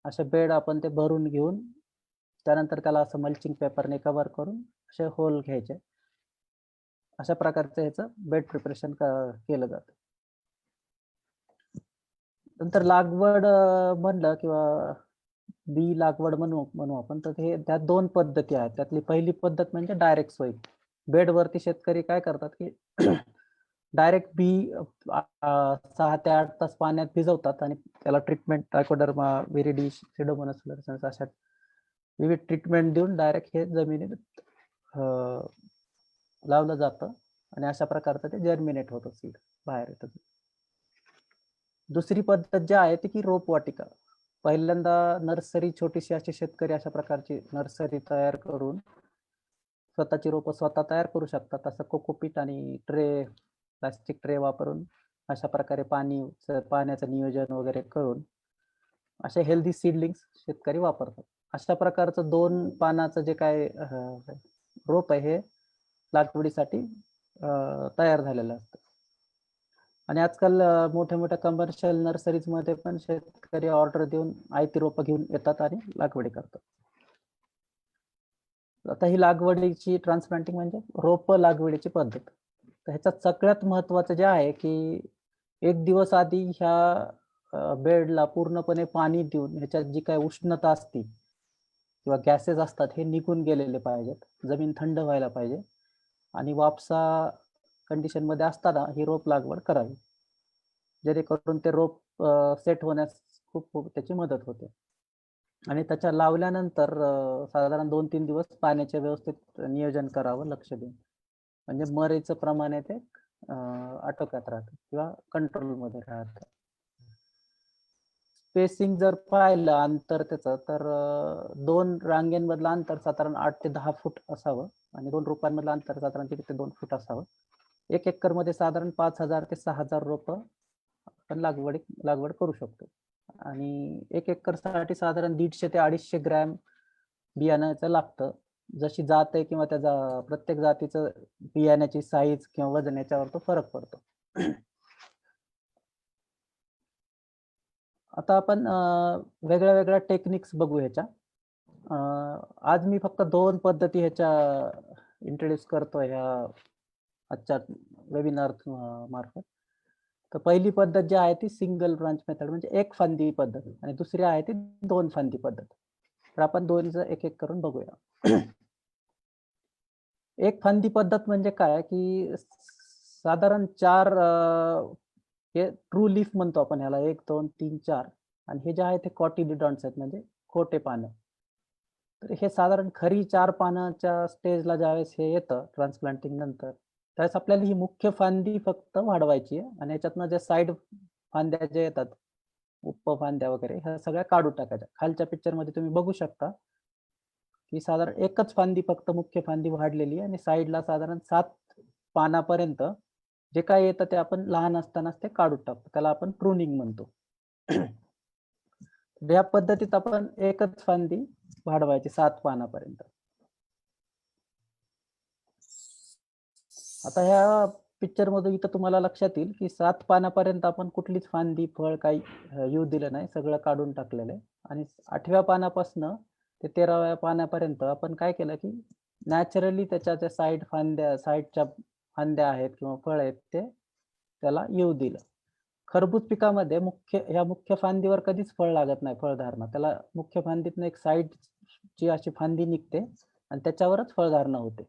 असे बेड आपण ते भरून घेऊन त्यानंतर त्याला असं मल्चिंग पेपरने कव्हर करून असे होल घ्यायचे. अशा प्रकारचं ह्याचं बेड प्रिपरेशन केलं जातं. नंतर लागवड म्हणलं किंवा बी लागवड म्हणू आपण, तर हे त्या 2 पद्धती आहेत. त्यातली पहिली पद्धत म्हणजे डायरेक्ट सोईंग. बेडवरती शेतकरी काय करतात की डायरेक्ट बी 6 ते 8 तास पाण्यात भिजवतात आणि त्याला ट्रीटमेंट ट्रायकोडर्मा, विरिडी, सिडोमोनास फ्लोरेसेन्स अशा विविध ट्रीटमेंट देऊन डायरेक्ट हे जमिनीत लावलं जातं आणि अशा प्रकारचं ते जर्मिनेट होतं, सीड बाहेर येतं. दुसरी पद्धत जी आहे ती की रोपवाटिका. पहिल्यांदा नर्सरी छोटीशी अशी शेतकरी अशा प्रकारची नर्सरी तयार करून स्वतःची रोपं स्वतः तयार करू शकतात. असं कोकोपीट आणि ट्रे, प्लास्टिक ट्रे वापरून अशा प्रकारे पाण्याचं नियोजन वगैरे करून असे हेल्दी सीडलिंग्स शेतकरी वापरतात. अशा प्रकारचं 2 पानाचं जे काय रोप आहे हे लागवडीसाठी तयार झालेलं असतं. आणि आजकाल मोठ्या मोठ्या कमर्शियल नर्सरीजमध्ये पण शेतकरी ऑर्डर देऊन आयती रोपं घेऊन येतात आणि लागवडी करतात. आता ही लागवडीची ट्रान्सप्लांटिंग म्हणजे रोप लागवडीची पद्धत. तर ह्याच्यात सगळ्यात महत्वाचं जे आहे की 1 दिवस आधी ह्या बेडला पूर्णपणे पाणी देऊन ह्याच्यात जी काही उष्णता असते किंवा गॅसेस असतात हे निघून गेलेले पाहिजेत. जमीन थंड व्हायला पाहिजे आणि वापसा कंडिशनमध्ये असताना ही रोप लागवड करावी, जेणेकरून ते रोप सेट होण्यास खूप त्याची मदत होते. आणि त्याच्या लावल्यानंतर साधारण 2-3 दिवस पाण्याचे व्यवस्थित नियोजन करावं, लक्ष देऊन, म्हणजे मरेचं प्रमाण आहे ते आटोक्यात राहतं किंवा कंट्रोलमध्ये राहतं. स्पेसिंग जर पाहिलं अंतर त्याचं, तर 2 रांगेंमधलं अंतर साधारण 8 ते 10 फूट असावं आणि 2 रोपांमधलं अंतर साधारण 1 ते 2 फूट असावं. 1 एकरमध्ये साधारण 5,000 ते 6,000 रोपं आपण लागवड करू शकतो. आणि 1 एकरसाठी साधारण 150 ते 250 ग्रॅम बियाण्याचं लागतं. जशी जात आहे किंवा त्याचा प्रत्येक जातीचं बियाण्याची साईज किंवा वजन याच्यावर तो फरक पडतो. आता आपण वेगळ्या वेगळ्या टेक्निक्स बघू ह्याच्या. आज मी फक्त 2 पद्धती ह्याच्या इंट्रोड्यूस करतोय ह्या आजच्या वेबिनार मार्फत. तर पहिली पद्धत जी आहे ती सिंगल ब्रांच मेथड म्हणजे 1 फांदी पद्धत आणि दुसरी आहे ती 2 फांदी पद्धत. तर आपण दोन्हीचं एक करून बघूया. 1 फांदी पद्धत म्हणजे काय की साधारण 4 हे ट्रू लीफ म्हणतो आपण ह्याला, 1 2 3 4 आणि हे जे आहे ते कॉटिलिडॉन्स आहेत म्हणजे खोटे पानं. तर हे साधारण खरी 4 पानाच्या स्टेजला ज्यावेळेस हे येतं ट्रान्सप्लांटिंग नंतर, त्यावेळेस आपल्याला ही मुख्य फांदी फक्त वाढवायची आहे आणि याच्यातनं जे साईड फांद्या जे येतात, उपफांद्या वगैरे, ह्या सगळ्या काढून टाकायच्या. खालच्या पिक्चरमध्ये तुम्ही बघू शकता की साधारण एकच फांदी फक्त मुख्य फांदी वाढलेली आणि साईडला साधारण 7 पानापर्यंत जे काय येतं ते आपण लहान असतानाच ते काढून टाकतो. त्याला आपण प्रूनिंग म्हणतो. या पद्धतीत आपण एकच फांदी वाढवायची 7 पानापर्यंत. आता ह्या पिक्चर मध्ये इथं तुम्हाला लक्षात येईल की 7 पानापर्यंत आपण कुठलीच फांदी, फळ काही येऊ दिलं नाही, सगळं काढून टाकलेलं आहे. आणि 8व्या पानापासून ते 13व्या पानापर्यंत आपण काय केलं की नॅचरली त्याच्या ज्या साईडच्या फांद्या आहेत किंवा फळ आहेत ते त्याला येऊ दिलं. खरबूज पिकामध्ये मुख्य फांदीवर कधीच फळ लागत नाही, फळधारणा. त्याला मुख्य फांदीतनं एक साईडची अशी फांदी निघते आणि त्याच्यावरच फळधारणा होते.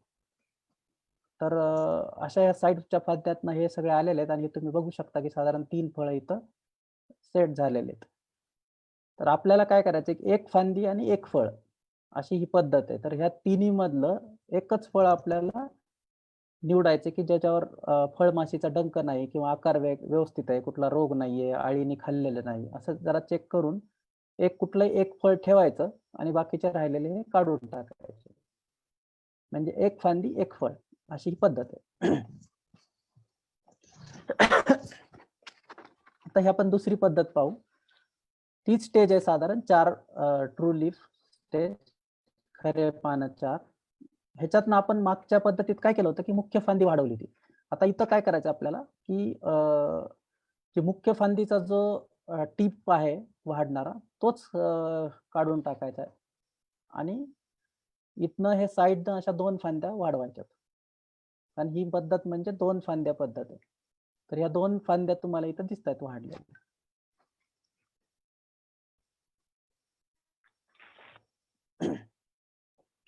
तर अशा या साईडच्या फांद्यातनं हे सगळे आलेले आहेत आणि तुम्ही बघू शकता की साधारण 3 फळं इथं सेट झालेले आहेत. तर आपल्याला काय करायचं, 1 फांदी आणि 1 फळ अशी ही पद्धत आहे. तर ह्या तिन्ही मधलं एकच फळ आपल्याला निवडायचे की ज्याच्यावर फळमाशीचा डंक नाही किंवा आकार व्यवस्थित आहे, कुठला रोग नाहीये, आळीने खाल्लेलं नाही, असं जरा चेक करून कुठलंही एक फळ ठेवायचं आणि बाकीचे राहिलेले हे काढून टाकायचे. म्हणजे एक फांदी एक फळ अशी ही पद्धत आहे. आता ही आपण दुसरी पद्धत पाहू. तीच स्टेज आहे साधारण 4 ट्रू लीफ स्टेज, खरे पानं 4. ह्याच्यातनं आपण मागच्या पद्धतीत काय केलं होतं की मुख्य फांदी वाढवली होती. आता इथं काय करायचं आपल्याला की जे मुख्य फांदीचा जो टीप आहे वाढणारा तोच काढून टाकायचा आहे आणि इथनं हे साईडनं अशा 2 फांद्या वाढवायच्यात. आणि ही पद्धत म्हणजे 2 फांद्या पद्धत आहे. तर ह्या 2 फांद्या तुम्हाला इथं दिसतायत वाढलेल्या.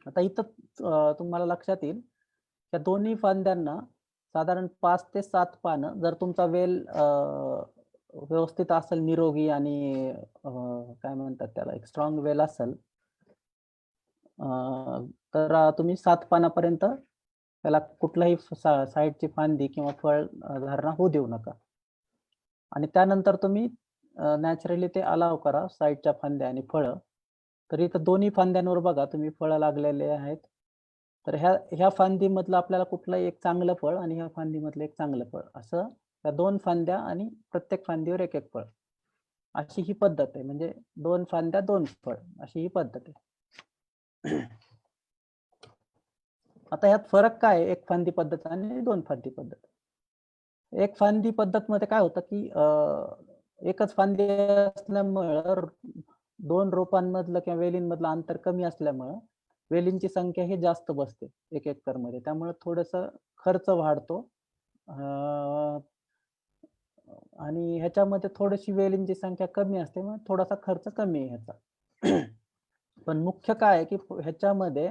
आता इथं तुम्हाला लक्षात येईल या दोन्ही फांद्यांना साधारण 5 ते 7 पानं जर तुमचा वेल व्यवस्थित असेल, निरोगी आणि काय म्हणतात त्याला एक स्ट्रॉंग वेल असेल, तर तुम्ही 7 पानापर्यंत त्याला कुठलाही साईडची फांदी किंवा फळ धारणा होऊ देऊ नका. आणि त्यानंतर तुम्ही नॅचरली ते अलाव करा साईडच्या फांद्या आणि फळं. तर इथं दोन्ही फांद्यांवर बघा तुम्ही फळं लागलेले आहेत. तर ह्या फांदीमधलं आपल्याला कुठलंही एक चांगलं फळ आणि ह्या फांदीमधलं एक चांगलं फळ असं या 2 फांद्या आणि प्रत्येक फांदीवर एक एक फळ अशी ही पद्धत आहे. म्हणजे 2 फांद्या 2 फळ अशी ही पद्धत आहे. आता ह्यात फरक काय आहे एक फांदी पद्धत आणि 2 फांदी पद्धत. एक फांदी पद्धत मध्ये काय होतं की एकच फांदी असल्यामुळं 2 रोपांमधलं किंवा वेलींमधलं अंतर कमी असल्यामुळं वेलींची संख्या ही जास्त बसते 1 एकर मध्ये. त्यामुळे थोडंसं खर्च वाढतो आणि ह्याच्यामध्ये थोडीशी वेलींची संख्या कमी असते मग थोडासा खर्च कमी आहे ह्याचा. पण मुख्य काय आहे की ह्याच्यामध्ये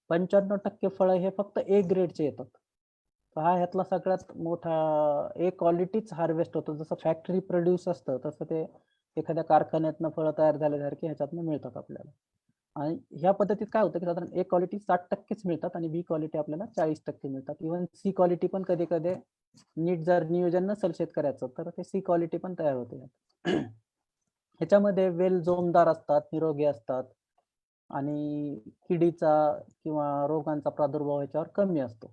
95% फळं हे फक्त ए ग्रेडचे येतात. हा ह्यातला सगळ्यात मोठा ए क्वालिटीच हार्वेस्ट होतो. जसं फॅक्टरी प्रोड्यूस असतं तसं ते एखाद्या कारखान्यातनं फळं तयार झाल्यासारखे ह्याच्यातनं मिळतात आपल्याला. आणि ह्या पद्धतीत काय होतं की साधारण ए क्वालिटी 60%च मिळतात आणि बी क्वालिटी आपल्याला 40% मिळतात. इव्हन सी क्वालिटी पण कधी कधी नीट जर नियोजन नसेल शेतकऱ्याचं तर ते सी क्वालिटी पण तयार होते. ह्याच्यामध्ये वेल जोमदार असतात, निरोगी असतात आणि किडीचा किंवा रोगांचा प्रादुर्भाव ह्याच्यावर कमी असतो.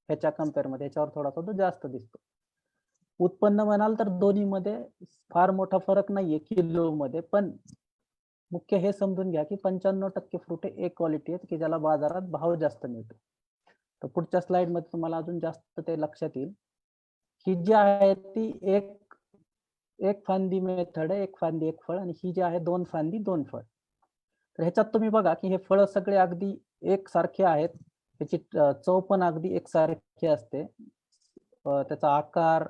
ह्याच्या कम्पेअरमध्ये ह्याच्यावर थोडासा तो जास्त दिसतो. उत्पन्न म्हणाल तर दोन्हीमध्ये फार मोठा फरक नाहीये किलोमध्ये, पण मुख्य हे समजून घ्या की 95% फ्रूट हे एक क्वालिटी आहेत की ज्याला बाजारात भाव जास्त मिळतो. तर पुढच्या स्लाइड मध्ये तुम्हाला अजून जास्त ते लक्षात येईल. ही जी आहे ती एक फांदी मेथड आहे, एक फांदी एक फळ, आणि ही जी आहे 2 फांदी 2 फळ. तर ह्याच्यात तुम्ही बघा की हे फळ सगळे अगदी एकसारखे आहेत. त्याची चव पण अगदी एकसारखी असते. त्याचा आकार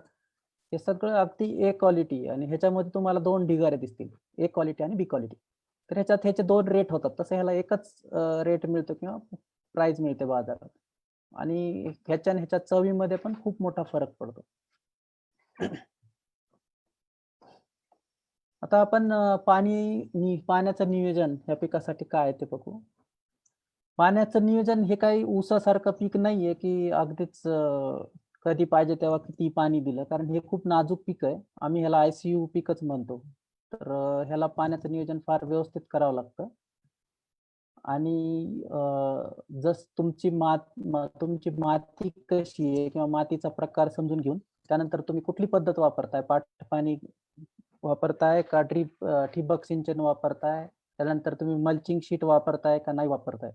हे सगळं अगदी ए क्वालिटी आणि ह्याच्यामध्ये तुम्हाला 2 ढिगारे दिसतील, ए क्वालिटी आणि बी क्वालिटी. तर ह्याच्यात ह्याचे 2 रेट होतात. तसं ह्याला एकच रेट मिळतो किंवा प्राइस मिळते बाजारात. आणि ह्याच्या चवीमध्ये पण खूप मोठा फरक पडतो. आता आपण पाण्याचं नियोजन या पिकासाठी काय ते बघू. पाण्याचं नियोजन हे काही ऊसासारखं पीक नाहीये की अगदीच कधी पाहिजे तेव्हा किती पाणी दिलं, कारण हे खूप नाजूक पीक आहे. आम्ही ह्याला ICU पीकच म्हणतो. तर ह्याला पाण्याचं नियोजन फार व्यवस्थित करावं लागतं. आणि जस तुमची माती कशी आहे किंवा मातीचा प्रकार समजून घेऊन त्यानंतर तुम्ही कुठली पद्धत वापरताय, पाणी वापरताय का ठिबक सिंचन वापरताय, त्यानंतर तुम्ही मल्चिंग शीट वापरताय का नाही वापरताय,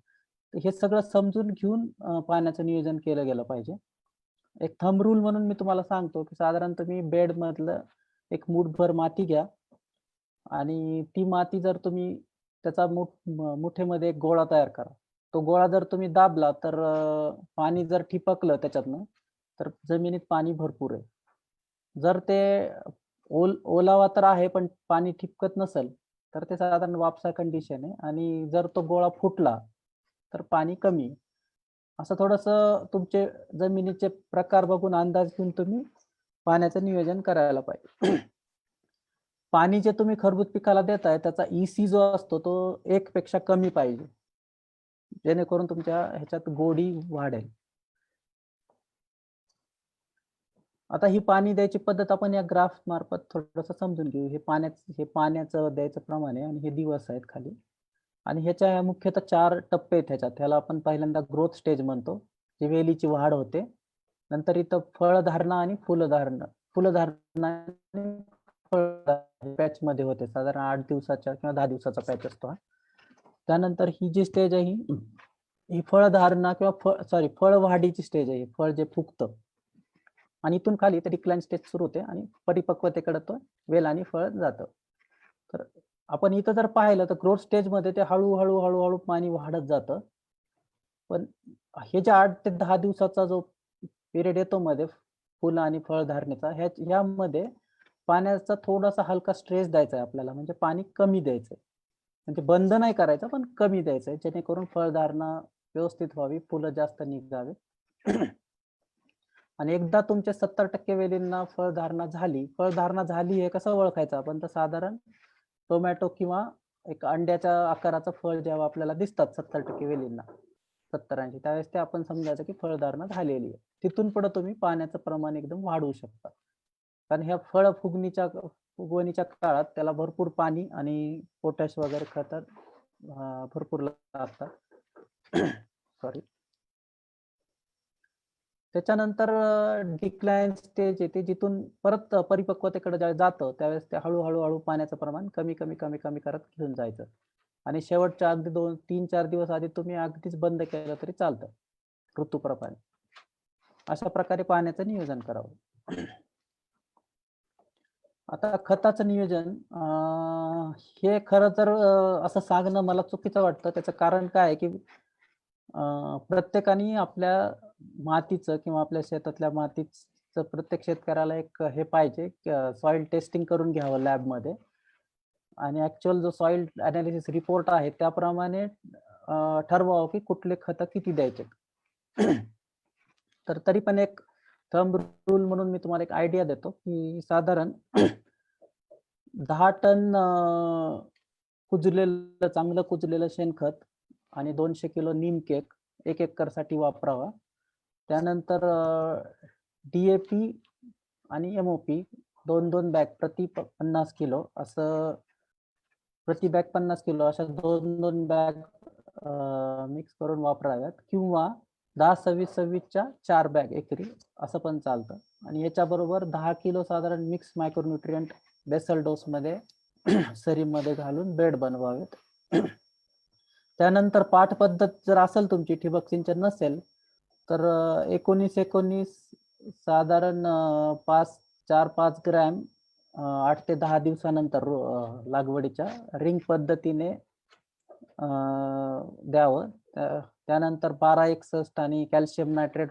हे सगळं समजून घेऊन पाण्याचं नियोजन केलं गेलं पाहिजे. एक थंब रूल म्हणून मी तुम्हाला सांगतो की साधारण तुम्ही बेड मधलं एक मूठभर माती घ्या आणि ती माती जर तुम्ही त्याचा मुठीमध्ये एक गोळा तयार करा. तो गोळा जर तुम्ही दाबला तर पाणी जर ठिपकलं त्याच्यातनं तर जमिनीत पाणी भरपूर आहे. जर ते ओलावा तर आहे पण पाणी ठिपकत नसेल तर ते साधारण वापसा कंडिशन आहे. आणि जर तो गोळा फुटला तर पाणी कमी. असं थोडंसं तुमचे जमिनीचे प्रकार बघून अंदाज घेऊन तुम्ही पाण्याचं नियोजन करायला पाहिजे. पाणी जे तुम्ही खरबूज पिकाला देताय त्याचा EC जो असतो तो 1 पेक्षा कमी पाहिजे, जेणेकरून तुमच्या ह्याच्यात गोडी वाढेल. आता ही पाणी द्यायची पद्धत आपण या ग्राफ मार्फत थोडंसं समजून घेऊ. हे पाण्याचं द्यायचं प्रमाण आहे आणि हे दिवस आहेत खाली. आणि ह्याच्या मुख्यतः 4 टप्पे आहेत ह्याच्यात. ह्याला आपण पहिल्यांदा ग्रोथ स्टेज म्हणतो, जी वेलीची वाढ होते. नंतर इथं फळधारणा आणि फुलधारणा आणि पॅच मध्ये होते. साधारण 8 दिवसाच्या किंवा 10 दिवसाचा पॅच असतो हा. त्यानंतर ही जी स्टेज आहे ही फळधारणा किंवा फळ वाढीची स्टेज आहे. फळ जे फुगतं आणि इथून खाली ते डिक्लाइन स्टेज सुरू होते आणि परिपक्वतेकडे तो वेल आणि फळ जातं. तर आपण इथं जर पाहिलं तर ग्रोथ स्टेज मध्ये ते हळूहळू पाणी वाढत जातं. पण हे जे 8 ते 10 दिवसाचा जो पिरियड येतो मध्ये फुल आणि फळ धारणेचा, ह्यामध्ये पाण्याचा थोडासा हलका स्ट्रेस द्यायचा आहे आपल्याला, म्हणजे पाणी कमी द्यायचंय. म्हणजे बंद नाही करायचं पण कमी द्यायचंय, जेणेकरून फळधारणा व्यवस्थित व्हावी, फुलं जास्त निघावे. आणि एकदा तुमच्या 70% वेलींना फळधारणा झाली हे कसं ओळखायचं आपण? तर साधारण टोमॅटो किंवा एक अंड्याच्या आकाराचं फळ जेव्हा आपल्याला दिसतात 70% वेलींना, 70-80, त्यावेळेस ते आपण समजायचं की फळधारणा झालेली आहे. तिथून पुढे तुम्ही पाण्याचं प्रमाण एकदम वाढवू शकता, कारण ह्या फुगवणीच्या काळात त्याला भरपूर पाणी आणि पोटॅश वगैरे खतात भरपूर लागतात. सॉरी. त्याच्यानंतर डिक्लाइन स्टेज येते, जिथून परत परिपक्वतेकडे जातं, त्यावेळेस ते हळूहळू पाण्याचं प्रमाण कमी करत घेऊन जायचं. आणि शेवटच्या अगदी 3-4 दिवस आधी तुम्ही अगदीच बंद केलं तरी चालतं ऋतूप्रमाणे. अशा प्रकारे पाण्याचं नियोजन करावं. आता खताचं नियोजन हे खरं तर असं सांगणं मला चुकीचं वाटतं. त्याचं कारण काय आहे की प्रत्येकाने आपल्या मातीचं किंवा आपल्या शेतातल्या मातीचं प्रत्येक शेतकऱ्याला एक हे पाहिजे, सॉइल टेस्टिंग करून घ्यावं लॅबमध्ये आणि ऍक्च्युअल जो सॉइल अनालिसिस रिपोर्ट आहे त्याप्रमाणे ठरवावं की कुठले खतं किती द्यायचे. तर तरी पण एक थंब रूल म्हणून मी तुम्हाला एक आयडिया देतो की साधारण 10 टन चांगलं कुजलेलं शेणखत आणि 200 किलो नीम केक 1 एकरसाठी वापरावा. त्यानंतर DAP आणि MOP 2-2 बॅग प्रति 50 किलो असं, प्रति बॅग 50 किलो अशा 2-2 बॅग मिक्स करून वापराव्यात, किंवा 10-26-26च्या 4 बॅग एकरी असं पण चालतं. आणि याच्याबरोबर 10 किलो साधारण मिक्स मायक्रोन्यूट्रिएंट बेसल डोस मध्ये सरीमध्ये घालून बेड बनवावेत. त्यानंतर पाठ पद्धत जर असेल तुमची, ठिबक सिंचन नसेल तर 19-19 साधारण 4-5 ग्रॅम 8 ते 10 दिवसानंतर लागवडीच्या रिंग पद्धतीने द्यावं. त्यानंतर 1261 आणि कॅल्शियम नायट्रेट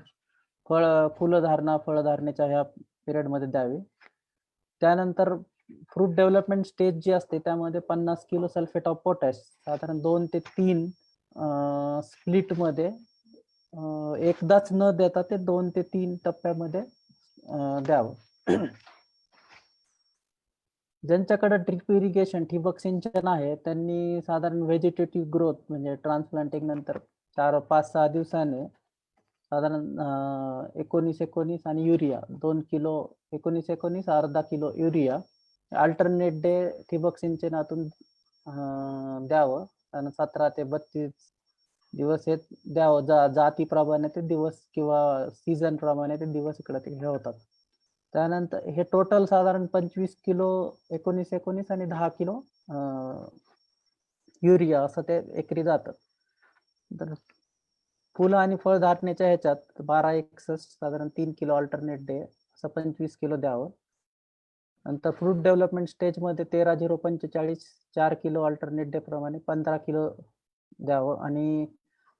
फळधारणेच्या ह्या पिरियड मध्ये द्यावे. त्यानंतर फ्रूट डेव्हलपमेंट स्टेज जी असते त्यामध्ये 50 किलो सल्फेट ऑफ पोटॅश साधारण 2 ते 3 स्प्लिट मध्ये एकदाच न देता ते 2 ते 3 टप्प्यामध्ये द्यावं. ज्यांच्याकडे ड्रिप इरिगेशन ठिबक सिंचन आहे त्यांनी साधारण व्हेजिटेटिव्ह ग्रोथ म्हणजे ट्रान्सप्लांटिंग नंतर 4-5-6 दिवसाने साधारण 19-19 आणि युरिया 2 किलो, 19-19 अर्धा किलो युरिया अल्टरनेट डे ठिबक सिंचनातून द्यावं. आणि 17 ते 32 दिवस हे द्यावं. जातीप्रमाणे ते दिवस किंवा सीझन प्रमाणे ते दिवस इकडे ते हे होतात. त्यानंतर हे टोटल साधारण 25 किलो 19-19 आणि 10 किलो युरिया असं ते एकरी जातं. तर फुलं आणि फळधारणेच्या ह्याच्यात 1261 साधारण 3 किलो अल्टरनेट डे असं 25 किलो द्यावं. नंतर फ्रूट डेव्हलपमेंट स्टेज मध्ये 13-0-45 4 किलो अल्टरनेट डे प्रमाणे 15 किलो द्यावं. आणि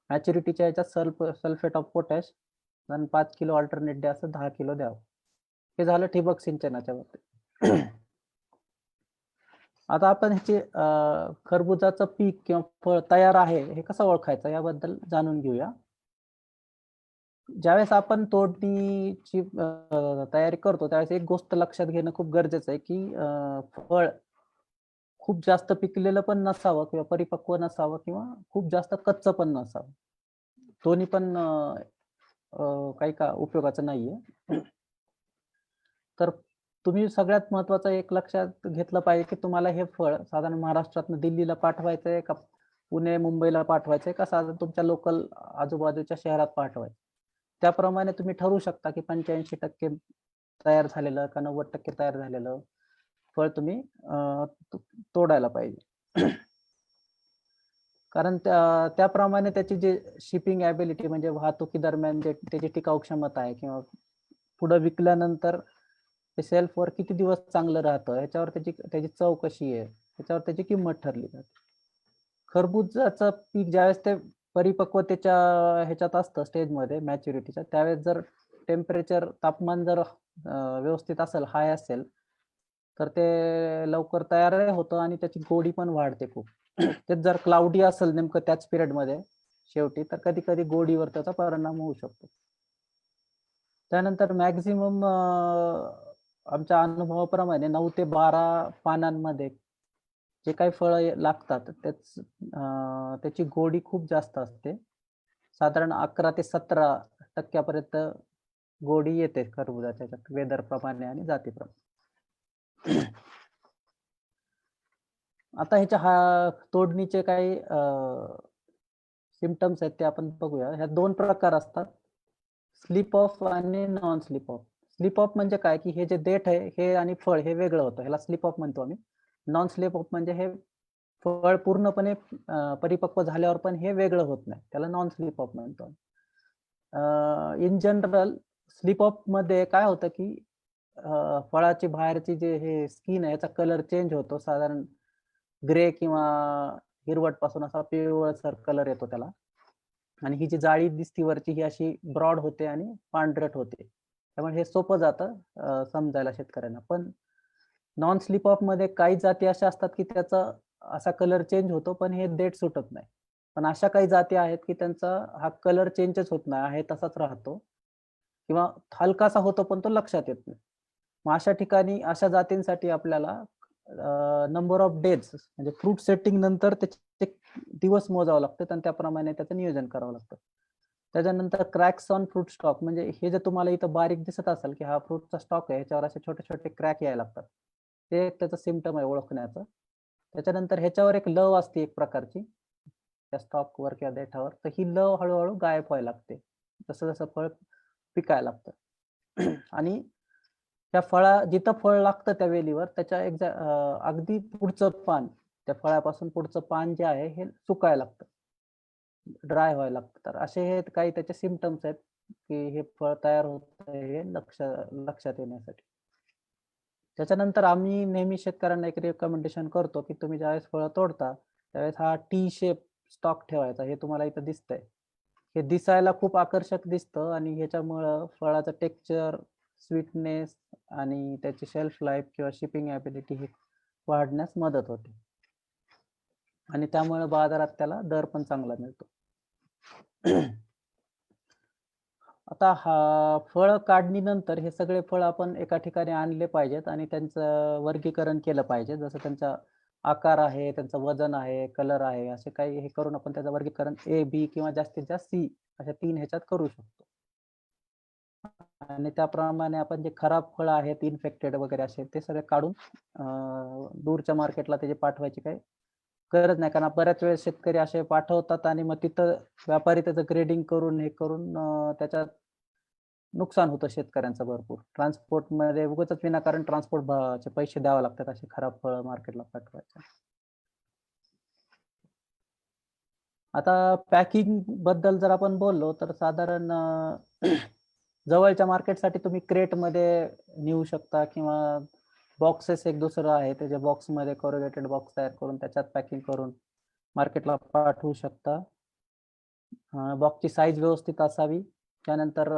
मॅच्युरिटीच्या ह्याच्यात sulphate of potash 5 kilo alternate day असं 10 किलो द्यावं. हे झालं ठिबक सिंचनाच्या बाबतीत. आता आपण ह्याचे खरबुजाचं पीक किंवा फळ तयार आहे हे कसं ओळखायचं याबद्दल जाणून घेऊया. ज्यावेळेस आपण तोडणीची तयारी करतो त्यावेळेस एक गोष्ट लक्षात घेणं खूप गरजेचं आहे की फळ खूप जास्त पिकलेलं पण नसावं किंवा परिपक्व नसावं किंवा खूप जास्त कच्चं पण नसावं. दोन्ही पण काही का उपयोगाचं नाहीये. तर तुम्ही सगळ्यात महत्त्वाचं एक लक्षात घेतलं पाहिजे की तुम्हाला हे फळ साधारण महाराष्ट्रातनं दिल्लीला पाठवायचं आहे का पुणे मुंबईला पाठवायचं आहे का साधारण तुमच्या लोकल आजूबाजूच्या शहरात पाठवायचं. त्याप्रमाणे तुम्ही ठरवू शकता की 85% तयार झालेलं का 90% तयार झालेलं फळ तुम्ही तोडायला पाहिजे. कारण त्याप्रमाणे त्याची जे शिपिंग ॲबिलिटी म्हणजे वाहतुकी दरम्यान जे त्याची टिकाऊ क्षमता आहे किंवा पुढे विकल्यानंतर ते शेल्फवर किती दिवस चांगलं राहतं ह्याच्यावर त्याची चव कशी आहे त्याच्यावर त्याची किंमत ठरली जाते. खरबुजाचं पीक ज्यावेळेस ते परिपक्वतेच्या ह्याच्यात असतं स्टेजमध्ये मॅच्युरिटीच्या त्यावेळेस जर टेम्परेचर तापमान जर व्यवस्थित असेल हाय असेल तर ते लवकर तयारही होतं आणि त्याची गोडी पण वाढते खूप. ते जर क्लाउडी असेल नेमकं त्याच पिरियडमध्ये शेवटी तर कधी कधी गोडीवर त्याचा परिणाम होऊ शकतो. त्यानंतर मॅक्झिमम आमच्या अनुभवाप्रमाणे 9 ते 12 पानांमध्ये जे काही फळं लागतात त्याची गोडी खूप जास्त असते. साधारण 11 ते 17% गोडी येते खरबुजाच्या वेदर प्रमाणे आणि जातीप्रमाणे. आता ह्याच्या तोडणीचे काही सिम्पटम्स आहेत ते आपण बघूया. ह्या 2 प्रकार असतात, स्लिप ऑफ आणि non slip of. Slip of म्हणजे काय की हे जे देठ आहे हे आणि फळ हे वेगळं होतं, ह्याला स्लिप ऑफ म्हणतो आम्ही. नॉन स्लिप ऑफ म्हणजे हे फळ पूर्णपणे परिपक्व झाल्यावर पण हे वेगळं होत नाही, त्याला नॉन स्लिप ऑफ म्हणतो. इन जनरल स्लिप ऑफ मध्ये काय होतं की फळाची बाहेरची जे हे स्किन आहे याचा कलर चेंज होतो, साधारण ग्रे किंवा हिरवट पासून असा पिवळसर कलर येतो त्याला आणि ही जी जाळी दिसती वरची ही अशी ब्रॉड होते आणि पांढरट होते. त्यामुळे हे सोपं जातं समजायला शेतकऱ्यांना. पण नॉन स्लिप ऑफ मध्ये काही जाती अशा असतात की त्याचा असा कलर चेंज होतो पण हे देठ सुटत नाही. पण अशा काही जाती आहेत की त्यांचा हा कलर चेंजच होत नाही, आहे तसाच राहतो किंवा हलकासा होतो पण तो लक्षात येत नाही. मग अशा ठिकाणी अशा जातींसाठी आपल्याला नंबर ऑफ डेज म्हणजे फ्रूट सेटिंग नंतर त्याचे दिवस मोजावं लागतात आणि त्याप्रमाणे त्याचं नियोजन करावं लागतं. त्याच्यानंतर क्रॅक्स ऑन फ्रूट स्टॉक म्हणजे हे जे तुम्हाला इथं बारीक दिसत असेल की हा फ्रूटचा स्टॉक आहे ह्याच्यावर असे छोटे छोटे क्रॅक यायला लागतात, ते एक त्याचं सिम्पटम आहे ओळखण्याचं. त्याच्यानंतर ह्याच्यावर एक लव असते एक प्रकारची त्या स्टॉकवर किंवा देठावर, तर ही लव हळूहळू गायब व्हायला लागते जसं जसं फळ पिकायला लागतं. आणि त्या जिथं फळ लागतं त्या वेलीवर त्याच्या अगदी पुढचं पान, त्या फळापासून पुढचं पान जे आहे हे सुकायला लागतं, ड्राय व्हायला लागतं. तर असे हे काही त्याचे सिम्पटम्स आहेत की हे फळ तयार होत हे लक्षात येण्यासाठी. त्याच्यानंतर आम्ही नेहमी शेतकऱ्यांना एक रिकमेंडेशन करतो की तुम्ही ज्यावेळेस फळं तोडता त्यावेळेस हा टी शेप स्टॉक ठेवायचा. हे तुम्हाला इथं दिसतंय, हे दिसायला खूप आकर्षक दिसतं आणि ह्याच्यामुळं फळाचं टेक्स्चर, स्वीटनेस आणि त्याची शेल्फ लाईफ किंवा शिपिंग ॲबिलिटी ही वाढण्यास मदत होते आणि त्यामुळे बाजारात त्याला दर पण चांगला मिळतो. आता फळ काढणीनंतर हे सगळे फळ आपण एका ठिकाणी आणले पाहिजेत आणि त्यांचं वर्गीकरण केलं पाहिजे. जसं त्यांचा आकार आहे, त्यांचं वजन आहे, कलर आहे, असे काही हे करून आपण त्याचं वर्गीकरण ए, बी किंवा जास्तीत जास्त सी अशा 3 ह्याच्यात करू शकतो. आणि त्याप्रमाणे आपण जे खराब फळं आहेत, इन्फेक्टेड वगैरे असे ते सगळे काढून दूरच्या मार्केटला त्याची पाठवायची काही गरज नाही. कारण बऱ्याच वेळेस शेतकरी असे पाठवतात आणि मग तिथं व्यापारी त्याचं ग्रेडिंग करून हे करून त्याच्यात नुकसान होतं शेतकऱ्यांचं भरपूर. ट्रान्सपोर्टमध्ये उगाचच विनाकारण ट्रान्सपोर्टचे पैसे द्यावे लागतात असे खराब फळं मार्केटला पाठवायचे. आता पॅकिंग बद्दल जर आपण बोललो तर साधारण जवळच्या मार्केटसाठी तुम्ही क्रेटमध्ये नेऊ शकता किंवा बॉक्सेस एक दुसरं आहे त्याच्या बॉक्समध्ये कोरोगेटेड बॉक्स तयार करून त्याच्यात पॅकिंग करून मार्केटला पाठवू शकता. बॉक्सची साईज व्यवस्थित असावी. त्यानंतर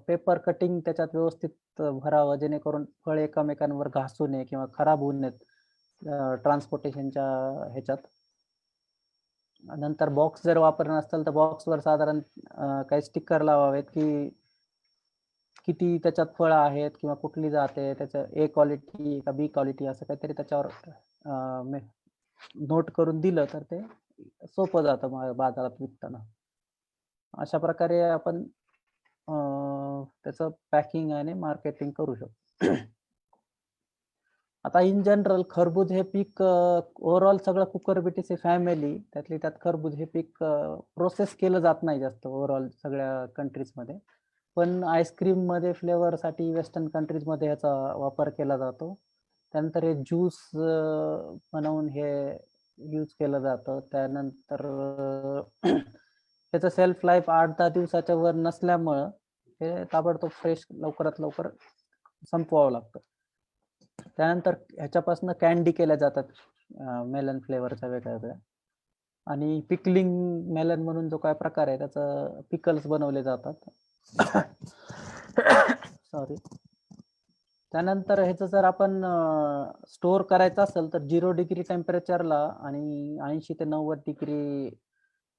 पेपर कटिंग त्याच्यात व्यवस्थित भरावं जेणेकरून फळ एकमेकांवर घासू नये किंवा खराब होऊ नयेत ट्रान्सपोर्टेशनच्या ह्याच्यात. नंतर बॉक्स जर वापरणार असेल तर बॉक्सवर साधारण काही स्टिकर लावावेत की किती त्याच्यात फळं आहेत किंवा कुठली जात आहे, त्याचं ए क्वालिटी का बी क्वालिटी असं काहीतरी त्याच्यावर नोट करून दिलं तर ते सोपं जातं बाजारात विकताना. अशा प्रकारे आपण त्याचं पॅकिंग आणि मार्केटिंग करू शकतो. आता इन जनरल खरबूज हे पीक ओव्हरऑल सगळं कुकुरबिटेसी फॅमिली त्यातली त्यात खरबूज हे पीक प्रोसेस केलं जात नाही जास्त ओव्हरऑल सगळ्या कंट्रीजमध्ये. पण आईस्क्रीम मध्ये फ्लेवरसाठी वेस्टर्न कंट्रीजमध्ये ह्याचा वापर केला जातो. त्यानंतर हे ज्यूस बनवून हे यूज केलं जातं. त्यानंतर त्याचं सेल्फ लाईफ 8-10 दिवसाच्या वर नसल्यामुळं हे ताबडतोब फ्रेश लवकरात लवकर संपवावं लागतं. त्यानंतर ह्याच्यापासून कॅन्डी केल्या जातात मेलन फ्लेवरच्या वेगळ्या वेगळ्या. आणि पिकलिंग मेलन म्हणून जो काय प्रकार आहे त्याचं पिकल्स बनवले जातात. सॉरी. त्यानंतर ह्याचं जर आपण स्टोअर करायचं असेल तर 0 डिग्री टेम्परेचरला आणि 80 ते 90 डिग्री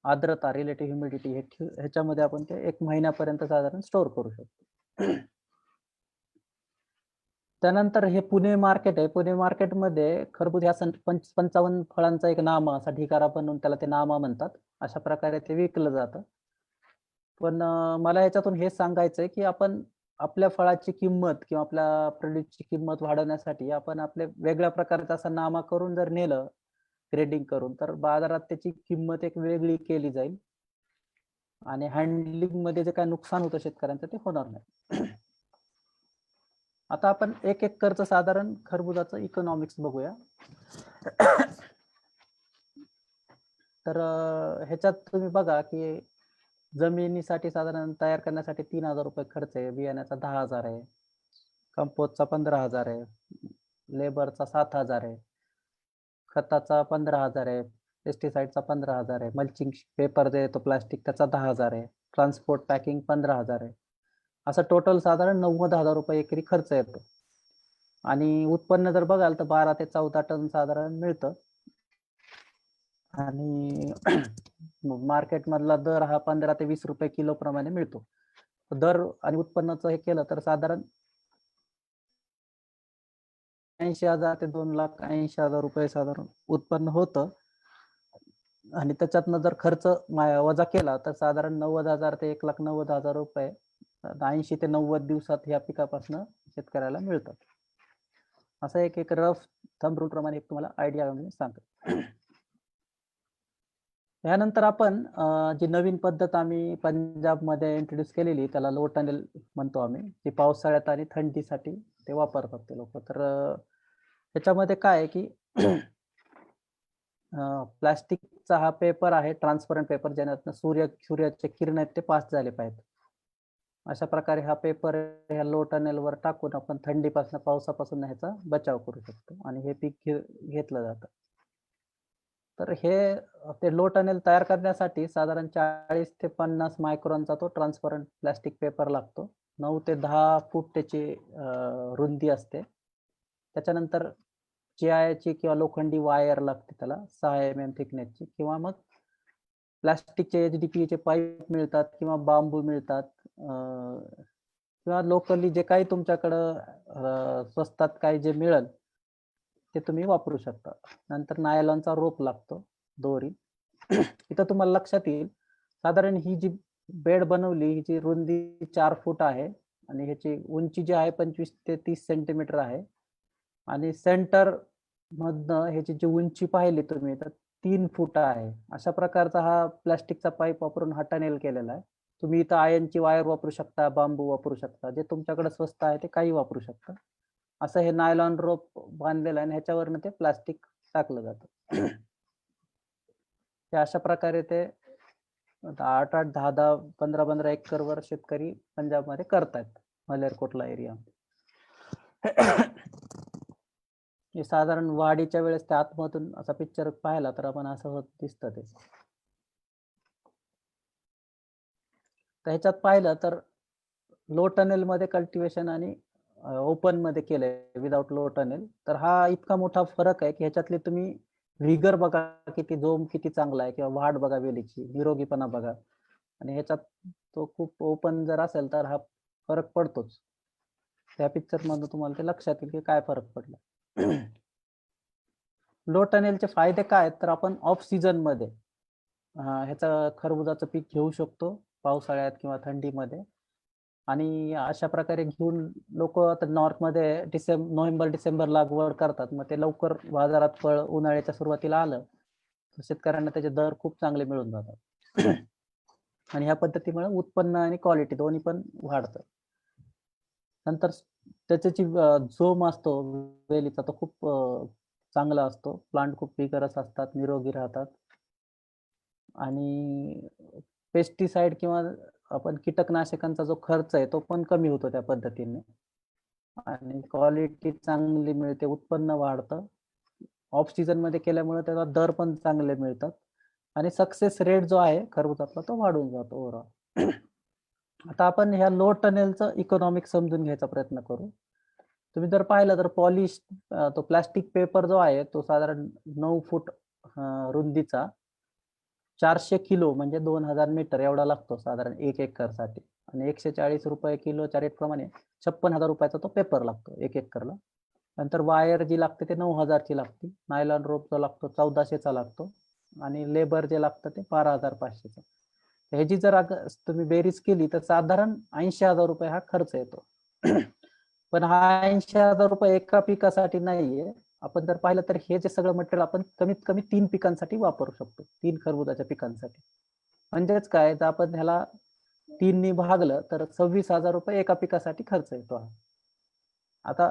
आर्द्रता रिलेटिव्ह ह्युमिडिटी ह्याच्यामध्ये आपण ते 1 महिन्यापर्यंत साधारण स्टोअर करू शकतो. त्यानंतर हे पुणे मार्केट आहे. पुणे मार्केटमध्ये खरबूज ह्या 55 फळांचा एक नामा असा ढिगारा बनवून त्याला ते नामा म्हणतात. अशा प्रकारे ते विकलं जातं. पण मला याच्यातून हे सांगायचंय की आपण आपल्या फळाची किंमत किंवा आपल्या प्रोडक्टची किंमत वाढवण्यासाठी आपण आपले वेगळ्या प्रकारचा असा नामा करून जर नेलं ग्रेडिंग करून तर बाजारात त्याची किंमत एक वेगळी केली जाईल आणि हँडलिंग मध्ये जे काय नुकसान होतं शेतकऱ्यांचं ते होणार नाही. आता आपण एक एकरचं साधारण खरबुजाचं इकॉनॉमिक्स बघूया. तर ह्याच्यात तुम्ही बघा की जमिनीसाठी साधारण तयार करण्यासाठी 3,000 रुपये खर्च आहे. बियाण्याचा 10,000 आहे. कंपोजचा 15,000 आहे. लेबरचा 7,000 आहे. खताचा 15,000 आहे. पेस्टिसाइडचा 15,000 आहे. मल्चिंग पेपर जे येतो प्लास्टिक त्याचा 10,000 आहे. ट्रान्सपोर्ट पॅकिंग 15,000 आहे. असं टोटल साधारण 90,000 रुपये एकरी खर्च येतो. आणि उत्पन्न जर बघाल तर 12 ते 14 टन साधारण मिळतं. आणि मार्केट मधला दर हा 15 ते 20 रुपये किलो प्रमाणे मिळतो. दर आणि उत्पन्नाचं हे केलं तर साधारण 80,000 ते 2,80,000 रुपये साधारण उत्पन्न होतं. आणि त्याच्यातनं जर खर्च वजा केला तर साधारण 90,000 ते 1,90,000 रुपये 80 ते 90 दिवसात या पिकापासून शेतकऱ्याला मिळतात. असं एक रफ थंब रूल प्रमाणे एक तुम्हाला आयडिया सांगतो. यानंतर आपण जी नवीन पद्धत आम्ही पंजाबमध्ये इंट्रोड्यूस केलेली त्याला लो टनेल म्हणतो आम्ही. ती पावसाळ्यात आणि थंडीसाठी ते वापरतात ते लोक. तर त्याच्यामध्ये काय आहे की प्लास्टिकचा हा पेपर आहे ट्रान्सपरंट पेपर ज्याच्यातनं सूर्याचे किरण आहेत ते पास झाले पाहिजेत. अशा प्रकारे हा पेपर ह्या लो टनेलवर टाकून आपण थंडीपासून पावसापासून ह्याचा बचाव करू शकतो आणि हे पीक घेतलं जातं. तर हे ते लो टनेल तयार करण्यासाठी साधारण 40 ते 50 मायक्रॉनचा तो ट्रान्सपरंट प्लास्टिक पेपर लागतो. 9 ते 10 फूट त्याची रुंदी असते. त्याच्यानंतर चियाची किंवा लोखंडी वायर लागते त्याला 6 mm थिकनेसची किंवा मग प्लास्टिकचे HDPE पाईप मिळतात किंवा बांबू मिळतात किंवा लोकली जे काही तुमच्याकडं स्वस्तात काही जे मिळेल ते तुम्ही वापरू शकता. नंतर नायलॉनचा रोप लागतो दोरी. इथं तुम्हाला लक्षात येईल साधारण ही जी बेड बनवली हिची रुंदी 4 फूट आहे आणि ह्याची उंची जी आहे 25 ते 30 सेंटीमीटर आहे आणि सेंटर मधनं ह्याची जी उंची पाहिली तुम्ही तर 3 फूट आहे. अशा प्रकारचा हा प्लास्टिकचा पाईप वापरून हा टनेल केलेला आहे. तुम्ही इथं आयनची वायर वापरू शकता, बांबू वापरू शकता, जे तुमच्याकडे स्वस्त आहे ते काही वापरू शकता. असं हे नायलॉन रोप बांधलेलं आहे आणि ह्याच्यावरनं ते प्लास्टिक टाकलं जातं. हे अशा प्रकारे ते 8-8, 10-10, 15-15 एकरवर शेतकरी पंजाबमध्ये करतायत मलेरकोटला एरिया. हे साधारण वाढीच्या वेळेस त्या आतमधून असा पिक्चर पाहिला तर आपण असं होत दिसतं ते. तर ह्याच्यात पाहिलं तर लो टनेल मध्ये कल्टिवेशन आणि ओपन मध्ये केलंय विदाउट लो टनेल. तर हा इतका मोठा फरक आहे की ह्याच्यातले तुम्ही व्हिगर बघा किती जोम किती चांगला आहे किंवा वाढ बघा वेलीची निरोगीपणा बघा आणि ह्याच्यात तो खूप ओपन जर असेल तर हा फरक पडतोच. त्या पिक्चर मधून तुम्हाला ते लक्षात येईल की काय फरक पडला. लो टनेलचे फायदे काय आहेत तर आपण ऑफ सीझन मध्ये ह्याचं खरबुजाचं पीक घेऊ शकतो पावसाळ्यात किंवा थंडीमध्ये आणि अशा प्रकारे घेऊन लोक आता नॉर्थमध्ये नोव्हेंबर डिसेंबर लागवड करतात, मग ते लवकर बाजारात फळ उन्हाळ्याच्या सुरुवातीला आलं तर शेतकऱ्यांना त्याचे दर खूप चांगले मिळून जातात. आणि ह्या पद्धतीमुळे उत्पन्न आणि क्वालिटी दोन्ही पण वाढतं. नंतर त्याची जी जोम असतो वेलीचा तो खूप चांगला असतो. प्लांट खूप विगरस असतात, निरोगी राहतात आणि पेस्टिसाइड किंवा आपण कीटकनाशकांचा जो खर्च आहे तो पण कमी होतो त्या पद्धतीने आणि क्वालिटी चांगली मिळते, उत्पन्न वाढतं. ऑफ सीझन मध्ये केल्यामुळे त्याला दर पण चांगले मिळतात आणि सक्सेस रेट जो आहे खरबुजातला तो वाढून जातो ओव्हरऑल. आता आपण ह्या लो टनेलचं इकॉनॉमिक समजून घ्यायचा प्रयत्न करू. तुम्ही जर पाहिलं तर पॉलिश तो प्लास्टिक पेपर जो आहे तो साधारण 9 फूट रुंदीचा 400 किलो म्हणजे 2000 मीटर एवढा लागतो साधारण 1 एकरसाठी आणि 140 रुपये किलोच्या रेट प्रमाणे 56,000 रुपयाचा तो पेपर लागतो 1 एकरला. नंतर वायर जी लागते ते 9,000 ची लागते. नायलॉन रोप जो लागतो 1400चा लागतो आणि लेबर जे लागतं ते 12,500चं. ह्याची जर तुम्ही बेरीज केली तर साधारण 80,000 रुपये हा खर्च येतो. पण हा 80,000 रुपये एका पिकासाठी नाहीये. आपण जर पाहिलं तर हे जे सगळं मटेरियल आपण कमीत कमी 3 पिकांसाठी वापरू शकतो, 3 खरबुजाच्या पिकांसाठी. म्हणजेच काय, तर आपण ह्याला 3 ने भागलं तर 26,000 रुपये एका पिकासाठी खर्च येतो हा. आता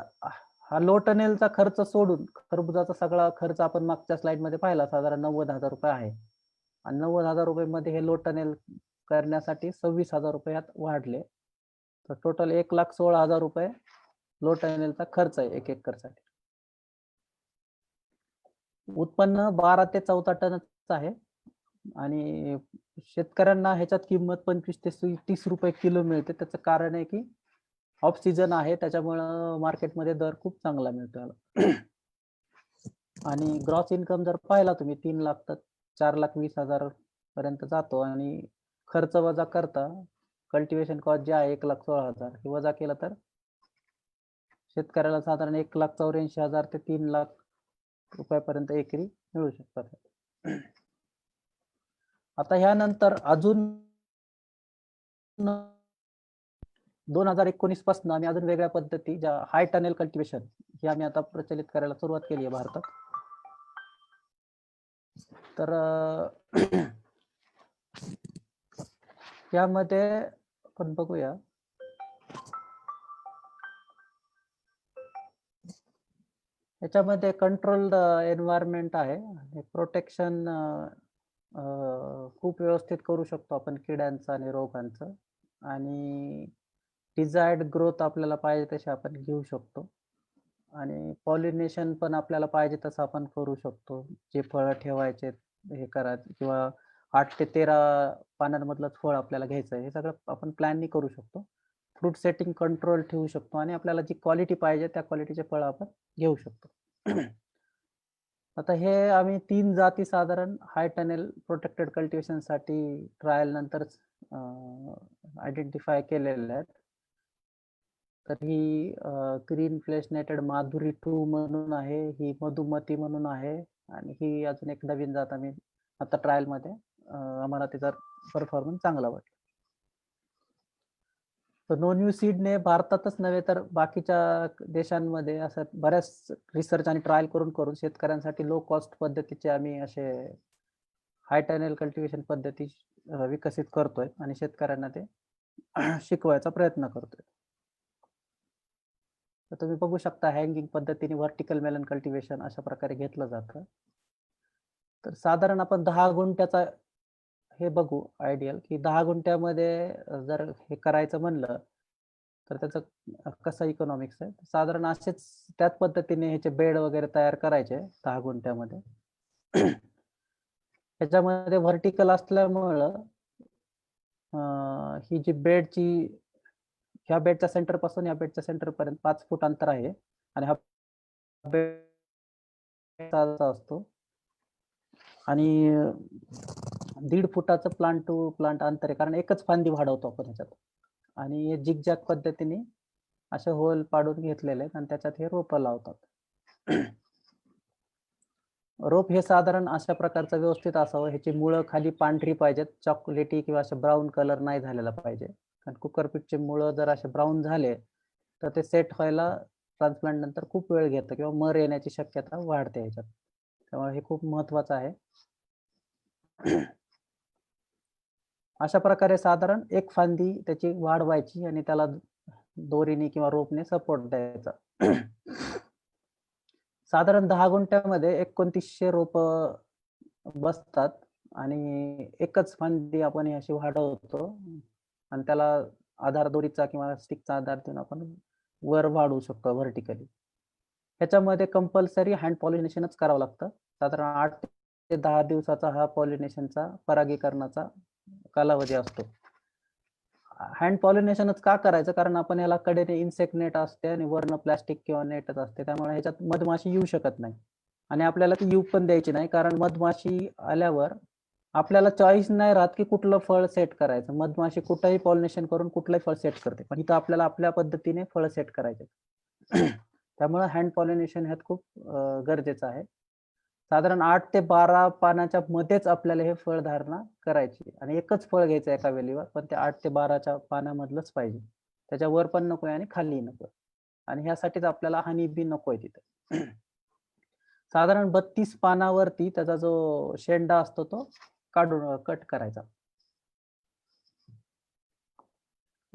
हा लो टनेलचा खर्च सोडून खरबुजाचा सगळा खर्च आपण मागच्या स्लाइड मध्ये पाहिला साधारण 90,000 रुपये आहे आणि 90,000 रुपये मध्ये हे लो टनेल करण्यासाठी 26,000 रुपये यात वाढले, तर टोटल 1,16,000 रुपये लो टनेलचा खर्च आहे 1 एकरसाठी. उत्पन्न 12 ते 14 टनच आहे आणि शेतकऱ्यांना ह्याच्यात किंमत 25 ते 30 रुपये किलो मिळते. त्याचं कारण आहे की ऑफ सीझन आहे त्याच्यामुळं मार्केटमध्ये दर खूप चांगला मिळतो याला. आणि ग्रॉस इन्कम जर पाहिला तुम्ही 3 लाख तर 4,20,000 पर्यंत जातो आणि खर्च वजा करता कल्टिवेशन कॉस्ट जे आहे 1,16,000 हे वजा केलं तर शेतकऱ्याला साधारण 1,84,000 ते 3 लाख रुपयापर्यंत एकरी मिळू शकतात. आता ह्यानंतर अजून 2019 पासून आम्ही अजून वेगळ्या पद्धती ज्या हाय टनेल कल्टिवेशन ही आम्ही आता प्रचलित करायला सुरुवात केली आहे भारतात. तर यामध्ये आपण बघूया याच्यामध्ये कंट्रोल्ड एन्व्हायरमेंट आहे आणि प्रोटेक्शन खूप व्यवस्थित करू शकतो आपण किड्यांचं आणि रोगांचं आणि डिझायर्ड ग्रोथ आपल्याला पाहिजे तशी आपण घेऊ शकतो आणि पॉलिनेशन पण आपल्याला पाहिजे तसं आपण करू शकतो. जे फळं ठेवायचे हे करा किंवा 8 ते 13 पानांमधलंच फळ आपल्याला घ्यायचं आहे हे सगळं आपण प्लॅननी करू शकतो. फ्रूट सेटिंग कंट्रोल ठेवू शकतो आणि आपल्याला जी क्वालिटी पाहिजे त्या क्वालिटीचे फळं आपण घेऊ शकतो. आता हे आम्ही 3 जाती साधारण हाय टनेल प्रोटेक्टेड कल्टिवेशन साठी ट्रायल नंतरच आयडेंटिफाय केलेल्या आहेत. तर ही ग्रीन फ्लेशनेटेड माधुरी 2 म्हणून आहे, ही मधुमती म्हणून आहे आणि ही अजून एक नवीन जात आम्ही आता ट्रायल मध्ये आम्हाला त्याचा परफॉर्मन्स चांगला वाटला. तर नोन्यू सीडने भारतातच नव्हे तर बाकीच्या देशांमध्ये असं बऱ्याच रिसर्च आणि ट्रायल करून करून शेतकऱ्यांसाठी लो कॉस्ट पद्धतीचे आम्ही असे हाय टनेल कल्टिवेशन पद्धती विकसित करतोय आणि शेतकऱ्यांना ते शिकवायचा प्रयत्न करतोय. तर तुम्ही बघू शकता हँगिंग पद्धतीने व्हर्टिकल मेलन कल्टिवेशन अशा प्रकारे घेतलं जातं. तर साधारण आपण 10 गुंठ्याचा हे बघू आयडियल की 10 गुंठ्यामध्ये जर हे करायचं म्हणलं तर त्याचं कसं इकॉनॉमिक्स आहे. साधारण असेच त्याच पद्धतीने ह्याचे बेड वगैरे तयार करायचे 10 गुंठ्यामध्ये. त्याच्यामध्ये व्हर्टिकल असल्यामुळं ही जी बेडची ह्या बेडच्या सेंटर पासून या बेडच्या सेंटर पर्यंत 5 फूट अंतर आहे आणि हा बेड असतो आणि 1.5 फुटाचं प्लांट टू प्लांट अंतर आहे कारण एकच फांदी वाढवतो आपण ह्याच्यात आणि हे जिगजॅग पद्धतीने असे होल पाडून घेतलेले आहेत आणि त्याच्यात हे रोपं लावतात. रोप हे साधारण अशा प्रकारचं व्यवस्थित असावं, ह्याची मुळं खाली पांढरी पाहिजेत, चॉकलेटी किंवा असं ब्राऊन कलर नाही झालेला पाहिजे कारण कुकरपीटचे मुळं जर असे ब्राऊन झाले तर ते सेट व्हायला ट्रान्सप्लांट नंतर खूप वेळ घेतं किंवा मर येण्याची शक्यता वाढते ह्याच्यात. त्यामुळे हे खूप महत्वाचं आहे. अशा प्रकारे साधारण एक फांदी त्याची वाढवायची आणि त्याला दोरीने किंवा रोपने सपोर्ट द्यायचा. साधारण 10 गुंठ्यामध्ये 2900 रोप बसतात आणि एकच फांदी आपण ही अशी वाढवतो आणि त्याला आधार दोरीचा किंवा स्टिकचा आधार देऊन आपण वर वाढवू शकतो व्हर्टिकली. ह्याच्यामध्ये कंपल्सरी हँड पॉलिनेशनच करावं लागतं. साधारण 8 ते 10 दिवसाचा हा पॉलिनेशनचा परागीकरणाचा कालावधी असतो. हँड पॉलिनेशनच का करायचं? कारण आपण याला कडेने इन्सेक्ट नेट असते आणि वरनं प्लास्टिक किंवा नेटच असते, त्यामुळे ह्याच्यात मधमाशी येऊ शकत नाही आणि आपल्याला ती येऊ पण द्यायची नाही, कारण मधमाशी आल्यावर आपल्याला चॉईस नाही राहत की कुठलं फळ सेट करायचं. मधमाशी कुठंही पॉलिनेशन करून कुठलंही फळ सेट करते, पण इथं आपल्याला आपल्या पद्धतीने फळ सेट करायचे. त्यामुळे हँड पॉलिनेशन ह्यात खूप गरजेचं आहे. साधारण 8 ते 12 पानाच्या मध्येच आपल्याला हे फळधारणा करायची आणि एकच फळ घ्यायचं एका वेलीवर, पण ते 8 ते 12च्या पानामधलंच पाहिजे. त्याच्या वर पण नकोय आणि खाली नकोय आणि ह्यासाठीच आपल्याला हनी बी नकोय तिथे. साधारण 32 पानावरती त्याचा जो शेंडा असतो तो काढून कट करायचा.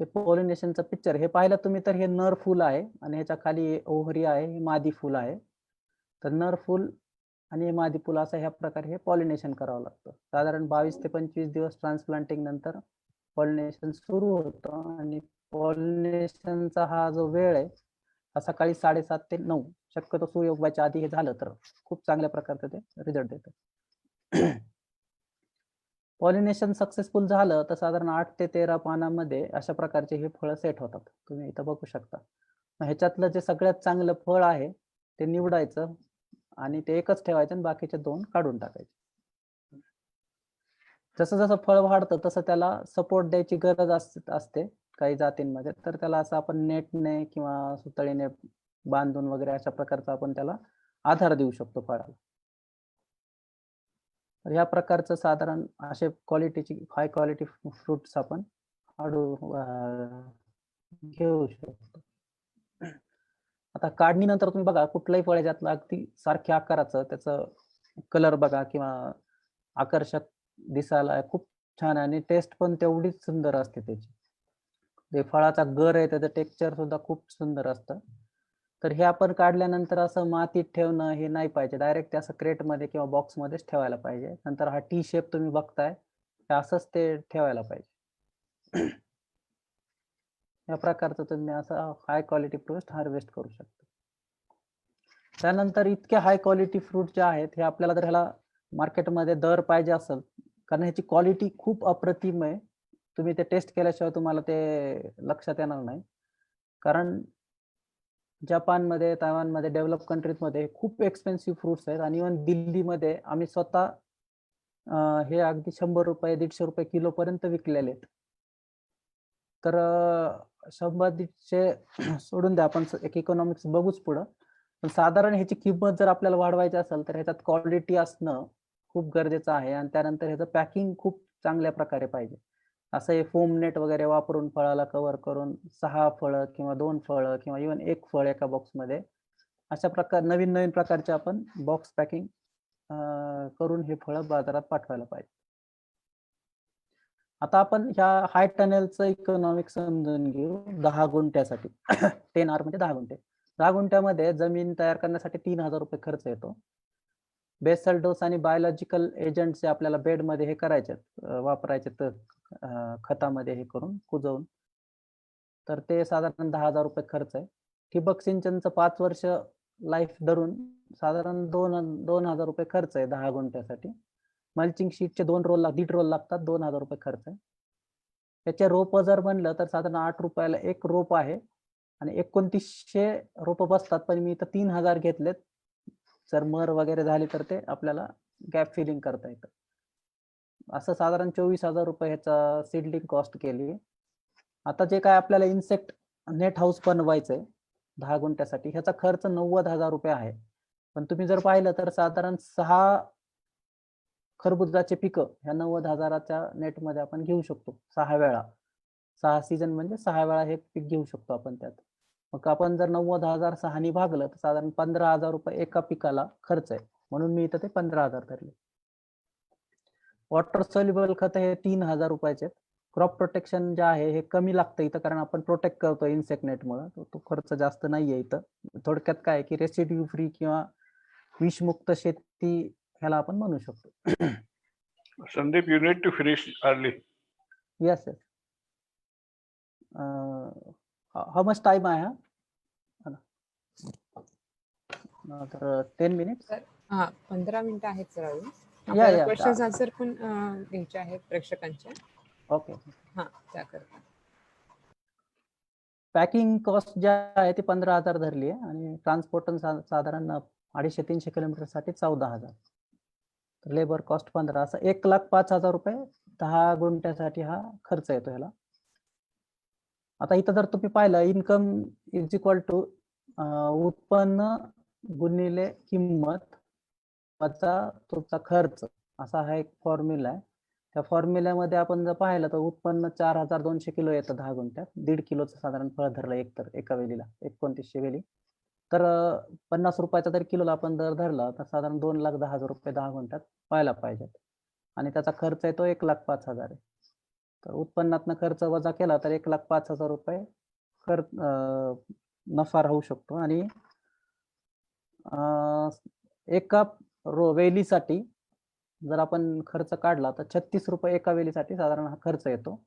हे पॉलिनेशनचं पिक्चर हे पाहिलं तुम्ही तर हे नर फूल आहे आणि ह्याच्या खाली ओव्हरी आहे, हे मादी फूल आहे. तर नर फूल आणि मादी फूल असं ह्या प्रकारे हे पॉलिनेशन करावं लागतं. साधारण 22 ते 25 दिवस ट्रान्सप्लांटिंग नंतर पॉलिनेशन सुरू होतं आणि पॉलिनेशनचा हा जो वेळ आहे हा सकाळी 7:30 ते 9, शक्यतो सूर्य उगवायच्या आधी हे झालं तर खूप चांगल्या प्रकारचं ते रिझल्ट देतं. पॉलिनेशन सक्सेसफुल झालं तर साधारण 8 ते 13 पानामध्ये अशा प्रकारचे हे फळं सेट होतात. तुम्ही इथं बघू शकता. ह्याच्यातलं जे सगळ्यात चांगलं फळ आहे ते निवडायचं आणि ते एकच ठेवायचं आणि बाकीचे 2 काढून टाकायचे. जसं जसं फळ वाढतं तसं त्याला सपोर्ट द्यायची गरज असते काही जातींमध्ये, तर त्याला असं आपण नेटने किंवा सुतळीने बांधून वगैरे अशा प्रकारचा आपण त्याला आधार देऊ शकतो फळाला. तर ह्या प्रकारचं साधारण असे क्वालिटीची हाय क्वालिटी फ्रुट्स आपण घेऊ शकतो. आता काढणीनंतर तुम्ही बघा कुठलंही फळ याच्यातलं अगदी सारख्या आकाराचं त्याचं कलर बघा किंवा आकर्षक दिसायला खूप छान आणि टेस्ट पण तेवढीच सुंदर असते त्याची. जे फळाचा गर आहे त्याचं टेक्स्चर सुद्धा खूप सुंदर असतं. तर हे आपण काढल्यानंतर असं मातीत ठेवणं हे नाही पाहिजे. डायरेक्ट ते असं क्रेटमध्ये किंवा बॉक्समध्येच ठेवायला पाहिजे. नंतर हा टी शेप तुम्ही बघताय हे असंच ते ठेवायला पाहिजे. या प्रकारचं तुम्ही असं हाय क्वालिटी फ्रूट हार्वेस्ट करू शकता. त्यानंतर इतके हाय क्वालिटी फ्रूट जे आहेत हे आपल्याला जर ह्याला मार्केटमध्ये दर पाहिजे असेल, कारण ह्याची क्वालिटी खूप अप्रतिम आहे. तुम्ही ते टेस्ट केल्याशिवाय तुम्हाला ते लक्षात येणार नाही. कारण जपानमध्ये, तायवानमध्ये, डेव्हलप कंट्रीजमध्ये खूप एक्सपेन्सिव्ह फ्रुट्स आहेत आणि इव्हन दिल्लीमध्ये आम्ही स्वतः हे अगदी ₹100, ₹150 किलो पर्यंत विकलेले आहेत. तर 100-150 सोडून द्या, आपण एक इकॉनॉमिक्स बघूच पुढं. पण साधारण ह्याची किंमत जर आपल्याला वाढवायची असेल तर ह्याच्यात क्वालिटी असणं खूप गरजेचं आहे आणि त्यानंतर ह्याचं पॅकिंग खूप चांगल्या प्रकारे पाहिजे. असं हे फोम नेट वगैरे वापरून फळाला कव्हर करून 6 फळं किंवा 2 फळं किंवा इव्हन 1 फळ एका बॉक्समध्ये अशा प्रकार नवीन नवीन प्रकारचे आपण बॉक्स पॅकिंग करून हे फळं बाजारात पाठवायला पाहिजे. आता आपण ह्या हाय टनेलचं इकॉनॉमिक्स समजून घेऊ 10 गुंठ्यासाठी. 10 आर म्हणजे 10 गुंठे. 10 गुंठ्यामध्ये जमीन तयार करण्यासाठी ₹3000 खर्च येतो. बेसल डोस आणि बायोलॉजिकल एजंट जे आपल्याला बेडमध्ये हे करायचे वापरायचे तर खतामध्ये हे करून कुजवून, तर ते साधारण ₹10,000 खर्च आहे. ठिबक सिंचनचं 5 वर्ष लाईफ धरून साधारण ₹2,000 खर्च आहे 10 गुंठ्यासाठी. मल्चिंग शीटचे 2 रोल 1.5 रोल लागतात, ₹2,000 खर्च आहे. त्याचे रोप जर म्हणलं तर साधारण ₹8 एक रोप आहे आणि 2900 रोप बसतात, पण मी इथं 3000 घेतलेत. जर मर वगैरे झाली तर ते आपल्याला गॅप फिलिंग करता येतं. असं साधारण ₹24,000 ह्याचा सीडलिंग कॉस्ट केली. आता जे काय आपल्याला इन्सेक्ट नेट हाऊस बनवायचंय 10 गुंठ्यासाठी ह्याचा खर्च ₹90,000 आहे. पण तुम्ही जर पाहिलं तर साधारण 6 खरबुजाचे पिकं ह्या 90,000च्या नेटमध्ये आपण घेऊ शकतो 6 वेळा. 6 सीझन म्हणजे 6 वेळा हे पीक घेऊ शकतो आपण त्यात. मग आपण जर 90,000 6 भागलं तर साधारण 15,000 रुपये एका पिकाला खर्च आहे, म्हणून मी इथं ते 15,000 धरले. वॉटर सोल्युबल खत हे 3,000 रुपयाचे आहेत. क्रॉप प्रोटेक्शन जे आहे हे कमी लागतं इथं, कारण आपण प्रोटेक्ट करतो इन्सेक्ट नेटमुळे, तो खर्च जास्त नाहीये इथं. थोडक्यात काय की रेसिड्यू फ्री किंवा विषमुक्त शेती ह्याला आपण म्हणू शकतो. Sandeep, you need to finish early. Yes, yes. How much time I have? Another 10 minutes. हा 15 मिनिटं आहेत सर अजून. Yeah, आपल्याला yeah. क्वेश्चन्स आन्सर पण घ्यायचे आहेत प्रेक्षकांचे. Okay. हा त्याकरता. पॅकिंग कॉस्ट जे आहे ती 15,000 धरली आहे आणि ट्रान्सपोर्ट साधारण 250-300 किलोमीटर साठी 14,000. लेबर कॉस्ट 15, असं 1,05,000 रुपये 10 गुंठ्यासाठी हा खर्च येतो ह्याला. आता इथं जर तुम्ही पाहिलं, इन्कम इज इक्वल टू उत्पन्न गुणिले किंमत वजा तुमचा खर्च, असा हा एक फॉर्म्युला आहे. त्या फॉर्म्युल्यामध्ये आपण जर पाहिलं तर उत्पन्न 4,200 किलो येतं 10 गुंठ्यात. 1.5 किलोचं साधारण फळ धरलं एकतर एका वेलीला, 2900 वेली. तर 50 रुपयाचा जर किलोला आपण दर धरला तर साधारण 2,10,000 रुपये 10 गुंठ्यात व्हायला पाहिजेत. आणि त्याचा खर्च आहे तो 1,05,000 आहे. तर उत्पन्नातनं खर्च वजा केला तर 1,05,000 रुपये नफा राहू शकतो. आणि एका वेलीसाठी जर आपण खर्च काढला तर 36 रुपये एका वेलीसाठी साधारण हा खर्च येतो.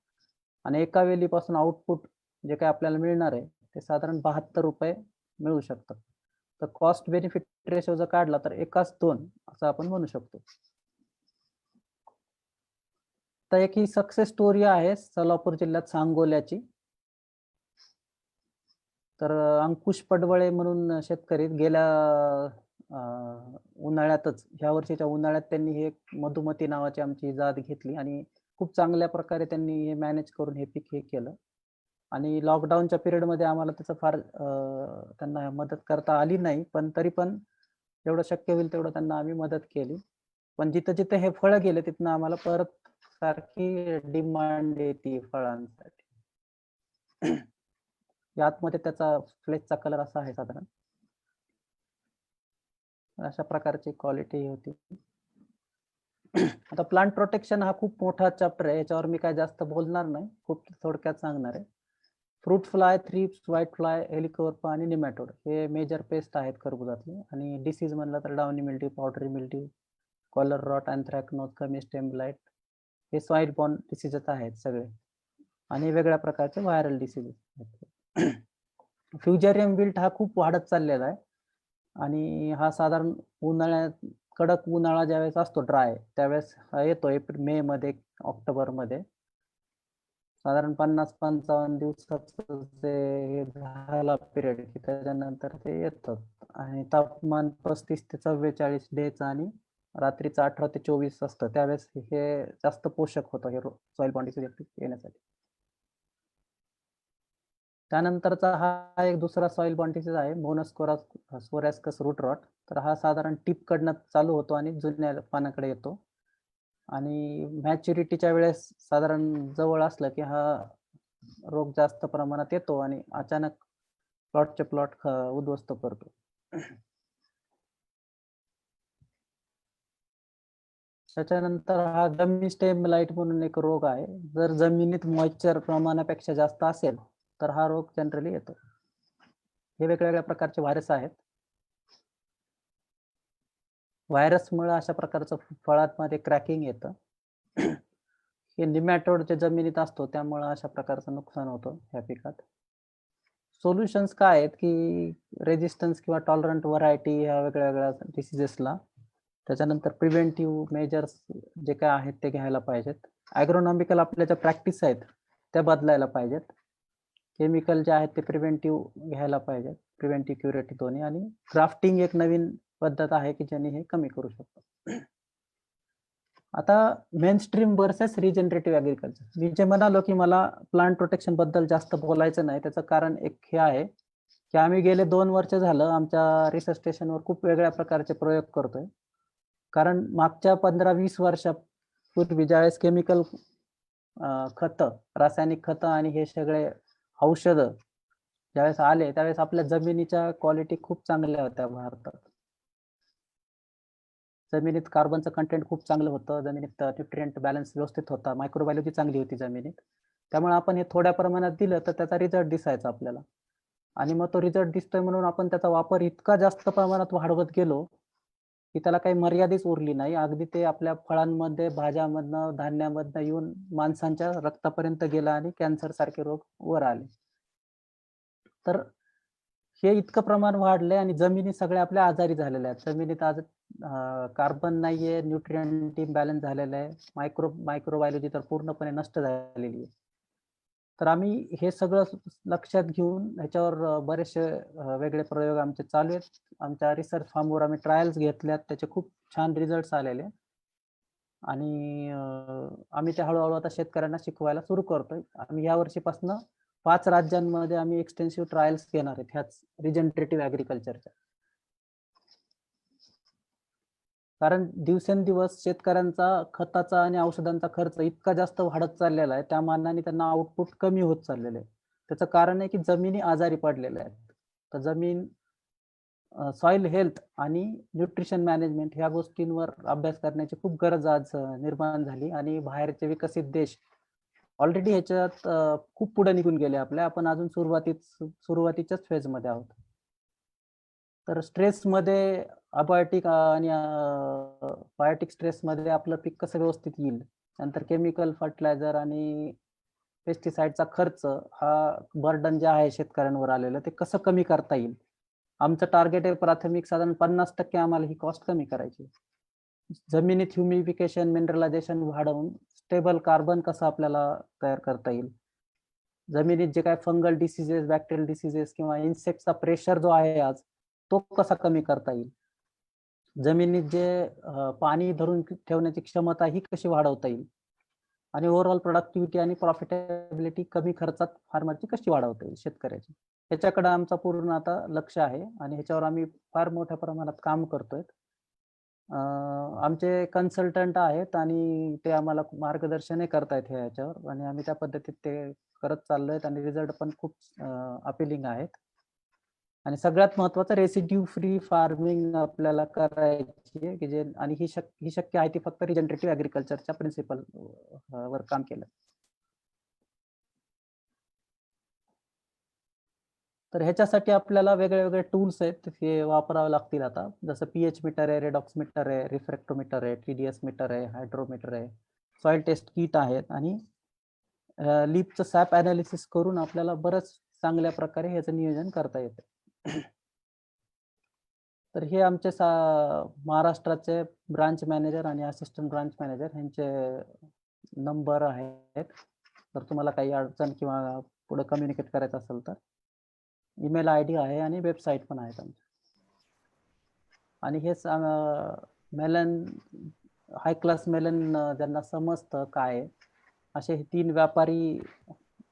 आणि एका वेलीपासून आउटपुट जे काही आपल्याला मिळणार आहे ते साधारण 72 रुपये मिळू शकतं. तर कॉस्ट बेनिफिट रेशो जर काढला तर 1:2 असं आपण म्हणू शकतो. तर एक ही सक्सेस स्टोरी आहे सोलापूर जिल्ह्यात सांगोल्याची. तर अंकुश पडवळे म्हणून शेतकरी गेल्या उन्हाळ्यातच, ह्या वर्षीच्या उन्हाळ्यात त्यांनी हे मधुमती नावाची आमची जात घेतली आणि खूप चांगल्या प्रकारे त्यांनी हे मॅनेज करून हे पीक हे केलं. आणि लॉकडाऊनच्या पिरियडमध्ये आम्हाला त्याचं फार त्यांना मदत करता आली नाही, पण तरी पण जेवढं शक्य होईल तेवढं त्यांना आम्ही मदत केली. पण जिथं जिथं हे फळं गेले तिथनं आम्हाला परत सारखी डिमांड येते फळांसाठी. आतमध्ये त्याचा फ्लेशचा कलर असा आहे साधारण, अशा प्रकारची क्वालिटी होती. आता प्लांट प्रोटेक्शन हा खूप मोठा चॅप्टर आहे, याच्यावर मी काय जास्त बोलणार नाही, खूप थोडक्यात सांगणार आहे. Fruit fly, thrips, white fly, helicoverpa आणि निमॅटोड हे मेजर पेस्ट आहेत खरबुजातले. आणि डिसीज म्हणलं तर downy mildew, powdery mildew, collar rot, anthracnose, gummy stem blight हे सॉइल बॉर्न डिसीजेस आहेत सगळे. आणि वेगळ्या प्रकारचे व्हायरल डिसीजेस आहेत. फ्युजेरियम विल्ट हा खूप वाढत चाललेला आहे आणि हा साधारण उन्हाळ्यात, कडक उन्हाळा ज्यावेळेस असतो ड्राय, त्यावेळेस येतो एप्रिल मे मध्ये, ऑक्टोबर मध्ये. साधारण 50-55 दिवसाचं हे झाला पिरियड की त्याच्यानंतर ते येतात. आणि तापमान 35 ते 44 डेच आणि रात्रीचं 18 ते 24 असतं, त्यावेळेस हे जास्त पोषक होतं हे सॉइल बॉर्न डिसीज येण्यासाठी. त्यानंतरचा हा एक दुसरा सॉइल बॉर्न डिसीज आहे मोनोस्पोरॅस्कस रूट रॉट. तर हा साधारण टिप कडनं चालू होतो आणि जुन्या पानाकडे येतो. आणि मॅच्युरिटीच्या वेळेस साधारण जवळ असलं की हा रोग जास्त प्रमाणात येतो आणि अचानक प्लॉटचे प्लॉट उद्ध्वस्त करतो. त्याच्यानंतर हा गमी स्टेम लाईट म्हणून एक रोग आहे. जर जमिनीत मॉइश्चर प्रमाणापेक्षा जास्त असेल तर हा रोग जनरली येतो. हे वेगवेगळ्या प्रकारचे व्हायरस आहेत. व्हायरसमुळे अशा प्रकारचं फळांमध्ये क्रॅकिंग येतं. हे निमॅटोड जे जमिनीत असतो त्यामुळे अशा प्रकारचं नुकसान होतं ह्या पिकात. सोल्युशन्स काय आहेत की रेजिस्टन्स किंवा टॉलरंट व्हरायटी ह्या वेगळ्या वेगळ्या डिसिजेसला. त्याच्यानंतर प्रिव्हेंटिव्ह मेजर्स जे काय आहेत ते घ्यायला पाहिजेत. ॲग्रोनॉमिकल आपल्या ज्या प्रॅक्टिस आहेत त्या बदलायला पाहिजेत. केमिकल जे आहेत ते प्रिव्हेंटिव्ह घ्यायला पाहिजेत, प्रिव्हेंटिव्ह क्युरेटिव्ह दोन्ही. आणि ग्राफ्टिंग एक नवीन पद्धत आहे की ज्याने हे कमी करू शकतो. आता मेनस्ट्रीम वर्सेस रिजनरेटिव्ह ॲग्रिकल्चर. मी जे म्हणालो की मला प्लांट प्रोटेक्शन बद्दल जास्त बोलायचं नाही, त्याचं कारण एक हे आहे की आम्ही गेले 2 वर्ष झालं आमच्या रिसर्च स्टेशनवर खूप वेगळ्या प्रकारचे प्रयोग करतोय. कारण मागच्या 15-20 वर्षापूर्वी ज्यावेळेस केमिकल खतं, रासायनिक खतं आणि हे सगळे औषधं ज्यावेळेस आले त्यावेळेस आपल्या जमिनीच्या क्वालिटी खूप चांगल्या होत्या भारतात. जमिनीत कार्बनचं कंटेंट खूप चांगलं होतं, जमिनीत न्यूट्रिएंट बॅलन्स व्यवस्थित होता, मायक्रोबायोलॉजी चांगली होती जमिनीत. त्यामुळे आपण हे थोड्या प्रमाणात दिलं तर त्याचा रिझल्ट दिसायचा आपल्याला. आणि मग तो रिझल्ट दिसतोय म्हणून आपण त्याचा वापर इतका जास्त प्रमाणात वाढवत गेलो, की त्याला काही मर्यादाच उरली नाही. अगदी ते आपल्या फळांमध्ये, भाज्यामधनं, धान्यामधनं येऊन माणसांच्या रक्तापर्यंत गेलं आणि कॅन्सर सारखे रोग वर आले. तर हे इतकं प्रमाण वाढलंय आणि जमिनी सगळ्या आपल्या आजारी झालेल्या आहेत. जमिनीत आज कार्बन नाहीये, न्यूट्रिएंट इम्बॅलन्स झालेलं आहे, मायक्रोबायोलॉजी तर पूर्णपणे नष्ट झालेली आहे. तर आम्ही हे सगळं लक्षात घेऊन ह्याच्यावर बरेचसे वेगळे प्रयोग आमचे चालू आहेत. आमच्या रिसर्च फार्मवर आम्ही ट्रायल्स घेतल्यात, त्याचे खूप छान रिझल्ट्स आलेले आणि आम्ही ते हळूहळू आता शेतकऱ्यांना शिकवायला सुरू करतोय. आम्ही या वर्षीपासून 5 राज्यांमध्ये आम्ही एक्सटेन्सिव्ह ट्रायल्स घेणार आहेत ह्याच रिजनरेटिव्ह ॲग्रिकल्चरच्या. कारण दिवसेंदिवस शेतकऱ्यांचा खताचा आणि औषधांचा खर्च इतका जास्त वाढत चाललेला आहे, त्या मानाने त्यांना आउटपुट कमी होत चाललेलं आहे. त्याचं कारण आहे की जमिनी आजारी पडलेल्या आहेत. तर जमीन, सॉइल हेल्थ आणि न्यूट्रिशन मॅनेजमेंट ह्या गोष्टींवर अभ्यास करण्याची खूप गरज आज निर्माण झाली आणि बाहेरचे विकसित देश ऑलरेडी ह्याच्यात खूप पुढे निघून गेले आपल्या. आपण अजून सुरुवातीच्याच फेजमध्ये आहोत. तर स्ट्रेसमध्ये अबायोटिक आणि बायोटिक स्ट्रेसमध्ये आपलं पीक कसं व्यवस्थित येईल, नंतर केमिकल फर्टिलायझर आणि पेस्टिसाइडचा खर्च हा बर्डन जे आहे शेतकऱ्यांवर आलेलं ते कसं कमी करता येईल. आमचं टार्गेट आहे प्राथमिक साधारण 50% आम्हाला ही कॉस्ट कमी करायची. जमिनीत ह्युमिफिकेशन, मिनरलायझेशन वाढवून स्टेबल कार्बन कसं आपल्याला तयार करता येईल. जमिनीत जे काय फंगल डिसीजेस, बॅक्टेरियल डिसीजेस किंवा इन्सेक्टचा प्रेशर जो आहे आज तो कसा कमी करता येईल. जमिनीत जे पाणी धरून ठेवण्याची क्षमता ही कशी वाढवता येईल आणि ओव्हरऑल प्रोडक्टिव्हिटी आणि प्रॉफिटेबिलिटी कमी खर्चात फार्मरची कशी वाढवता येईल शेतकऱ्याची. ह्याच्याकडे आमचा पूर्ण आता लक्ष आहे आणि ह्याच्यावर आम्ही फार मोठ्या प्रमाणात काम करतोय. आमचे कन्सल्टंट आहेत आणि ते आम्हाला मार्गदर्शनही करतायत ह्याच्यावर आणि आम्ही त्या पद्धतीत ते करत चाललोय आणि रिझल्ट पण खूप अपिलिंग आहेत. आणि सगळ्यात महत्त्वाचं रेसिड्यू फ्री फार्मिंग आपल्याला करायची आहे की जे आणि ही शक्य आहे ती फक्त रिजनरेटिव्ह ॲग्रिकल्चरच्या प्रिन्सिपल वर काम केलं. तर ह्याच्यासाठी आपल्याला वेगळे टूल्स आहेत हे वापरावे लागतील आता. जसं पीएच मीटर आहे, रेडॉक्स मीटर आहे, रिफ्रॅक्टोमीटर आहे, TDS मीटर आहे, हायड्रोमीटर आहे, सॉइल टेस्ट किट आहेत आणि लीपचं सॅप ॲनालिसिस करून आपल्याला बरंच चांगल्या प्रकारे ह्याचं नियोजन करता येतं. तर हे आमचे महाराष्ट्राचे ब्रांच मॅनेजर आणि असिस्टंट ब्रांच मॅनेजर यांचे नंबर आहेत. तर तुम्हाला काही अडचण किंवा पुढे कम्युनिकेट करायचं असेल तर ईमेल ID आहे आणि वेबसाईट पण आहेत आमची. आणि हेच मेलन, हाय क्लास मेलन ज्यांना समजतं काय असे हे 3 व्यापारी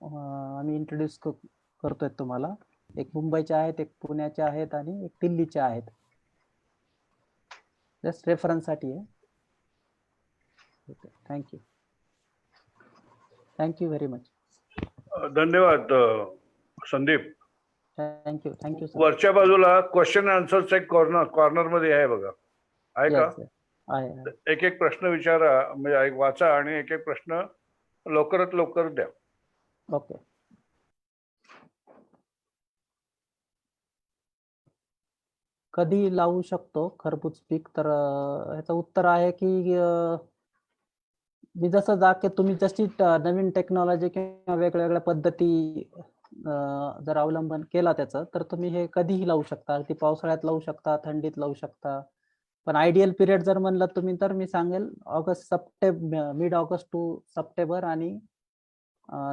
आम्ही इंट्रोड्यूस करतोय तुम्हाला. एक मुंबईचे आहेत, एक पुण्याचे आहेत आणि एक दिल्लीचे आहेत. जस्ट रेफरन्ससाठी आहे. थँक्यू. Thank you very much. धन्यवाद संदीप. Thank you sir. वरच्या बाजूला क्वेश्चन आन्सरचा एक कॉर्नर मध्ये आहे बघा, आहे का? आहे. एक एक प्रश्न विचारा, म्हणजे वाचा आणि एक एक प्रश्न लवकरात लवकर द्या. ओके. कधी लावू शकतो खरबूज पीक? तर ह्याचं उत्तर आहे की मी जसं की तुम्ही जशी नवीन टेक्नॉलॉजी किंवा वेगवेगळ्या पद्धती जर अवलंबन केला त्याचं तर तुम्ही हे कधीही लावू शकता. ती पावसाळ्यात लावू शकता, थंडीत लावू शकता. पण आयडियल पिरियड जर म्हणलं तुम्ही तर मी सांगेल मिड ऑगस्ट टू सप्टेंबर आणि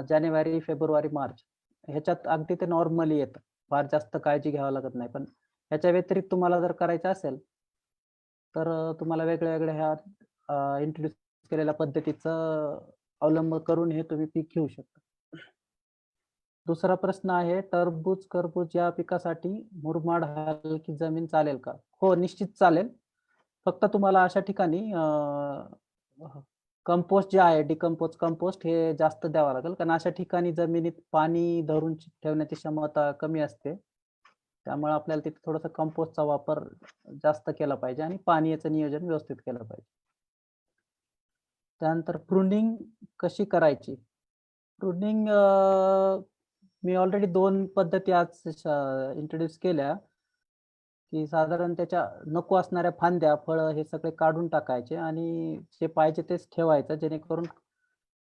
जानेवारी, फेब्रुवारी, मार्च ह्याच्यात अगदी ते नॉर्मली येतं. फार जास्त काळजी घ्यावी लागत नाही. पण ह्याच्या व्यतिरिक्त तुम्हाला जर करायचं असेल तर तुम्हाला वेगळ्या ह्या इंट्रोड्यूस केलेल्या पद्धतीचं अवलंब करून हे तुम्ही पीक घेऊ शकता. दुसरा प्रश्न आहे टरबूज, खरबूज या पिकासाठी मुरमाड हलकी जमीन चालेल का? हो, निश्चित चालेल. फक्त तुम्हाला अशा ठिकाणी कंपोस्ट जे आहे डिकम्पोज कंपोस्ट हे जास्त द्यावं लागेल, कारण अशा ठिकाणी जमिनीत पाणी धरून ठेवण्याची क्षमता कमी असते. त्यामुळे आपल्याला तिथे थोडंसं कंपोस्टचा वापर जास्त केला पाहिजे आणि पाण्याचं नियोजन व्यवस्थित केलं पाहिजे. त्यानंतर प्रुनिंग कशी करायची? प्रुनिंग मी ऑलरेडी 2 पद्धती आज इंट्रोड्यूस केल्या, की साधारण त्याच्या नको असणाऱ्या फांद्या, फळं हे सगळे काढून टाकायचे आणि जे पाहिजे तेच ठेवायचं, जेणेकरून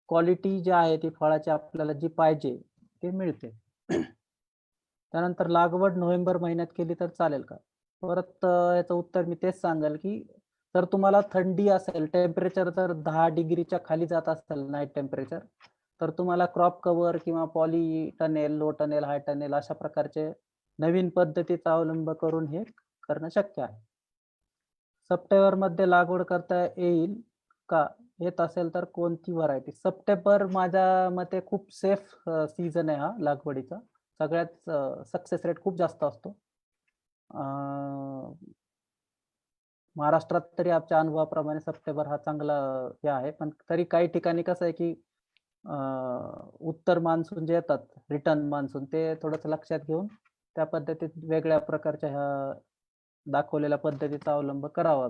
क्वालिटी जी आहे ती फळाची आपल्याला जी पाहिजे ते मिळते. त्यानंतर लागवड नोव्हेंबर महिन्यात केली तर चालेल का? परत याचं उत्तर मी तेच सांगेल, की जर तुम्हाला थंडी असेल, टेम्परेचर जर 10 डिग्रीच्या खाली जात असेल नाईट टेम्परेचर, तर तुम्हाला क्रॉप कव्हर किंवा पॉली टनेल, लो टनेल, हाय टनेल अशा प्रकारचे नवीन पद्धतीचा अवलंब करून हे करणं शक्य आहे. सप्टेंबरमध्ये लागवड करता येईल का? येत असेल तर कोणती व्हरायटी? सप्टेंबर माझ्या मते खूप सेफ सीझन आहे हा लागवडीचा. सगळ्यात सक्सेस रेट खूप जास्त असतो. महाराष्ट्रात तरी आमच्या अनुभवाप्रमाणे सप्टेंबर हा चांगला हे आहे, पण तरी काही ठिकाणी कसं आहे की उत्तर मान्सून जे येतात, रिटर्न मान्सून, ते थोडंसं लक्षात घेऊन त्या पद्धतीत वेगळ्या प्रकारच्या ह्या दाखवलेल्या पद्धतीचा अवलंब करावा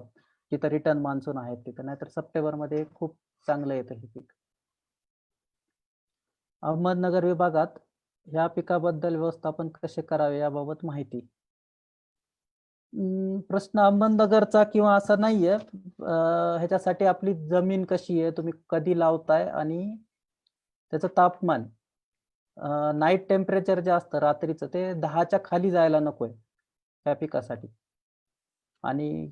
जिथं रिटर्न मान्सून आहेत तिथं. नाहीतर सप्टेंबरमध्ये खूप चांगलं येतं हे पीक. अहमदनगर विभागात ह्या पिकाबद्दल व्यवस्थापन कसे करावे याबाबत माहिती. प्रश्न अहमदनगरचा किंवा असा नाहीये. ह्याच्यासाठी आपली जमीन कशी आहे, तुम्ही कधी लावताय आणि त्याचं तापमान, नाईट टेम्परेचर जे असतं रात्रीचं ते 10च्या खाली जायला नकोय त्या पिकासाठी. आणि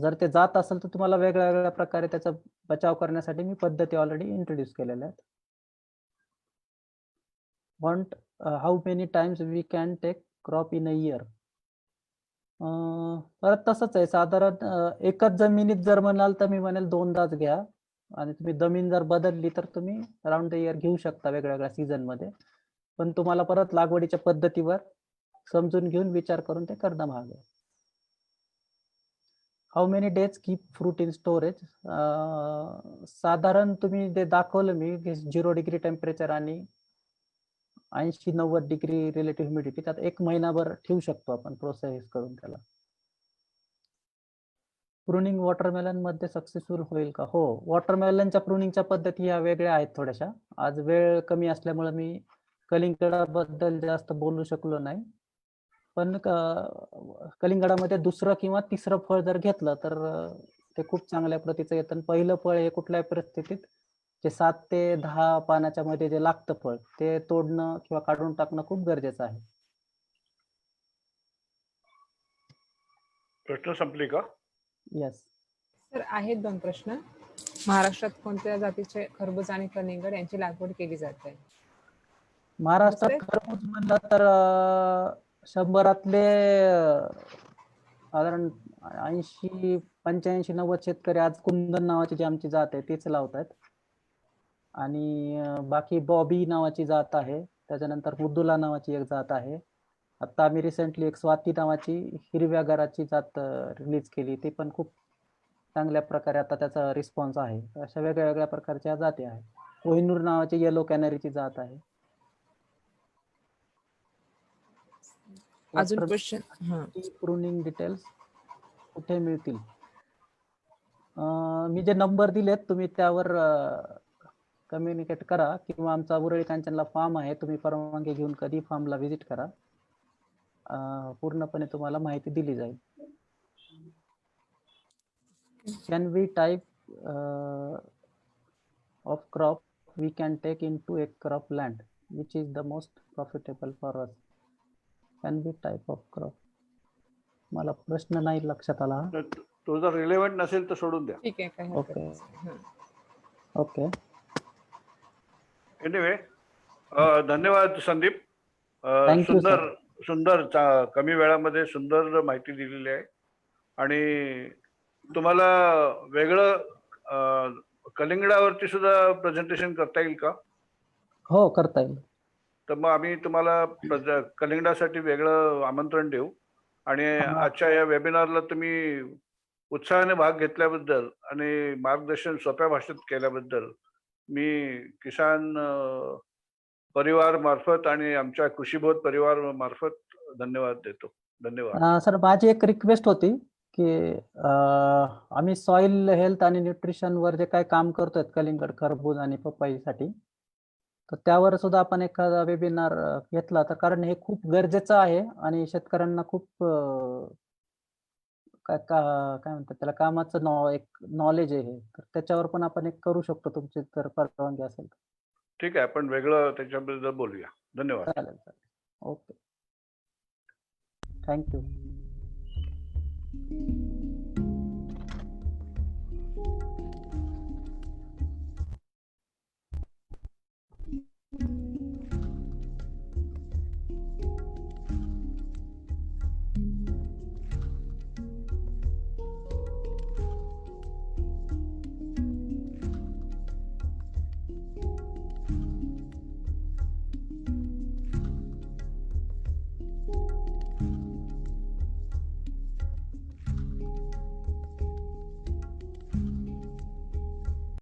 जर ते जात असेल तर तुम्हाला वेगळ्या वेगळ्या प्रकारे त्याचा बचाव करण्यासाठी मी पद्धती ऑलरेडी इंट्रोड्यूस केलेल्या आहेत. Want how many times we can take crop in a year? परत तसंच आहे, साधारण एकच जमिनीत जर म्हणाल तर मी म्हणेल 2दाच घ्या, आणि तुम्ही जमीन जर बदलली तर तुम्ही राऊंड द इयर घेऊ शकता वेगळ्या वेगळ्या सीझन मध्ये. पण तुम्हाला परत लागवडीच्या पद्धतीवर समजून घेऊन विचार करून ते करणं भाग आहे. How many days keep fruit in storage? साधारण तुम्ही जे दाखवलं मी 0 डिग्री टेम्परेचर आणि 80-90 डिग्री रिलेटिव्ह ह्युमिडिटी, त्यात 1 महिनाभर ठेवू शकतो आपण प्रोसेस करून त्याला. प्रुनिंग वॉटरमेलन मध्ये सक्सेसफुल होईल का? हो, वॉटरमेलनच्या प्रुनिंगच्या पद्धती ह्या वेगळ्या आहेत थोड्याशा. आज वेळ कमी असल्यामुळे मी कलिंगडाबद्दल जास्त बोलू शकलो नाही, पण कलिंगडामध्ये दुसरं किंवा तिसरं फळ जर घेतलं तर ते खूप चांगल्या प्रतीचं येतं. पहिलं फळ हे कुठल्याही परिस्थितीत जे 7 ते 10 पानाच्या मध्ये जे लागतं फळ ते तोडणं किंवा काढून टाकणं खूप गरजेचं आहे. प्रश्न संपली का? येस. सर, आहेत 2 प्रश्न. महाराष्ट्रात कोणत्या जातीचे खरबूज आणि कलिंगड यांची लागवड केली जाते? महाराष्ट्रात दुसरे? खरबूज म्हणलं तर 100रातले साधारण 80, 85, 90 शेतकरी आज कुंदन नावाची जी आमची जात आहे तीच लावतात. आणि बाकी बॉबी नावाची जात आहे, त्याच्यानंतर मुद्दुला नावाची एक जात आहे. आता आम्ही रिसेंटली एक स्वाती नावाची हिरव्या गराची जात रिलीज केली, ती पण खूप चांगल्या प्रकारे आता त्याचा रिस्पॉन्स आहे. अशा वेगळ्या वेगळ्या प्रकारच्या जाती आहेत. कोहिनूर नावाची येलो कॅनरीची जात आहे. अजून क्वेश्चन? हां. प्रुनिंग डिटेल्स कुठे मिळतील? मी जे नंबर दिलेत तुम्ही त्यावर कम्युनिकेट करा, किंवा आमचा उरळी कांचनला फॉर्म आहे, तुम्ही परवानगी घेऊन कधी फॉर्मला व्हिजिट करा. पूर्णपणे तुम्हाला माहिती दिली जाईल. Can we type of crop we can take into a crop land? Which is the most profitable for us? Can we type of crop? मला प्रश्न नाही लक्षात आला. तो जर रिलेव्हंट नसेल तर सोडून द्या. ठीक आहे, काही हरकत ओके. नाही. हां. ओके. एनिवे, धन्यवाद संदीप. Thank you, सुंदर sir. सुंदर कमी वेळामध्ये सुंदर माहिती दिलेली आहे. आणि तुम्हाला वेगळं कलिंगडावरती सुद्धा प्रेझेंटेशन करता येईल का? हो, करता येईल. तर मग आम्ही तुम्हाला कलिंगडासाठी वेगळं आमंत्रण देऊ. आणि आजच्या या वेबिनारला तुम्ही उत्साहाने भाग घेतल्याबद्दल आणि मार्गदर्शन सोप्या भाषेत केल्याबद्दल मी किसान परिवार मार्फत आणि आमच्या कृषीबोध परिवार मार्फत धन्यवाद देतो. धन्यवाद. सर माझी एक रिक्वेस्ट होती की आम्ही सॉइल हेल्थ आणि न्यूट्रिशन वर जे काही काम करतोय कलिंगड, खरबूज आणि पपईसाठी, तर त्यावर सुद्धा आपण एखादा वेबिनार घेतला तर, कारण हे खूप गरजेचं आहे आणि शेतकऱ्यांना खूप काय म्हणतात त्याला, कामाचं एक नॉलेज आहे हे. तर त्याच्यावर पण आपण एक करू शकतो, तुमची जर परवानगी असेल तर. ठीक आहे, आपण वेगळं त्याच्याबद्दल बोलूया. धन्यवाद. चालेल चालेल. Okay, thank you.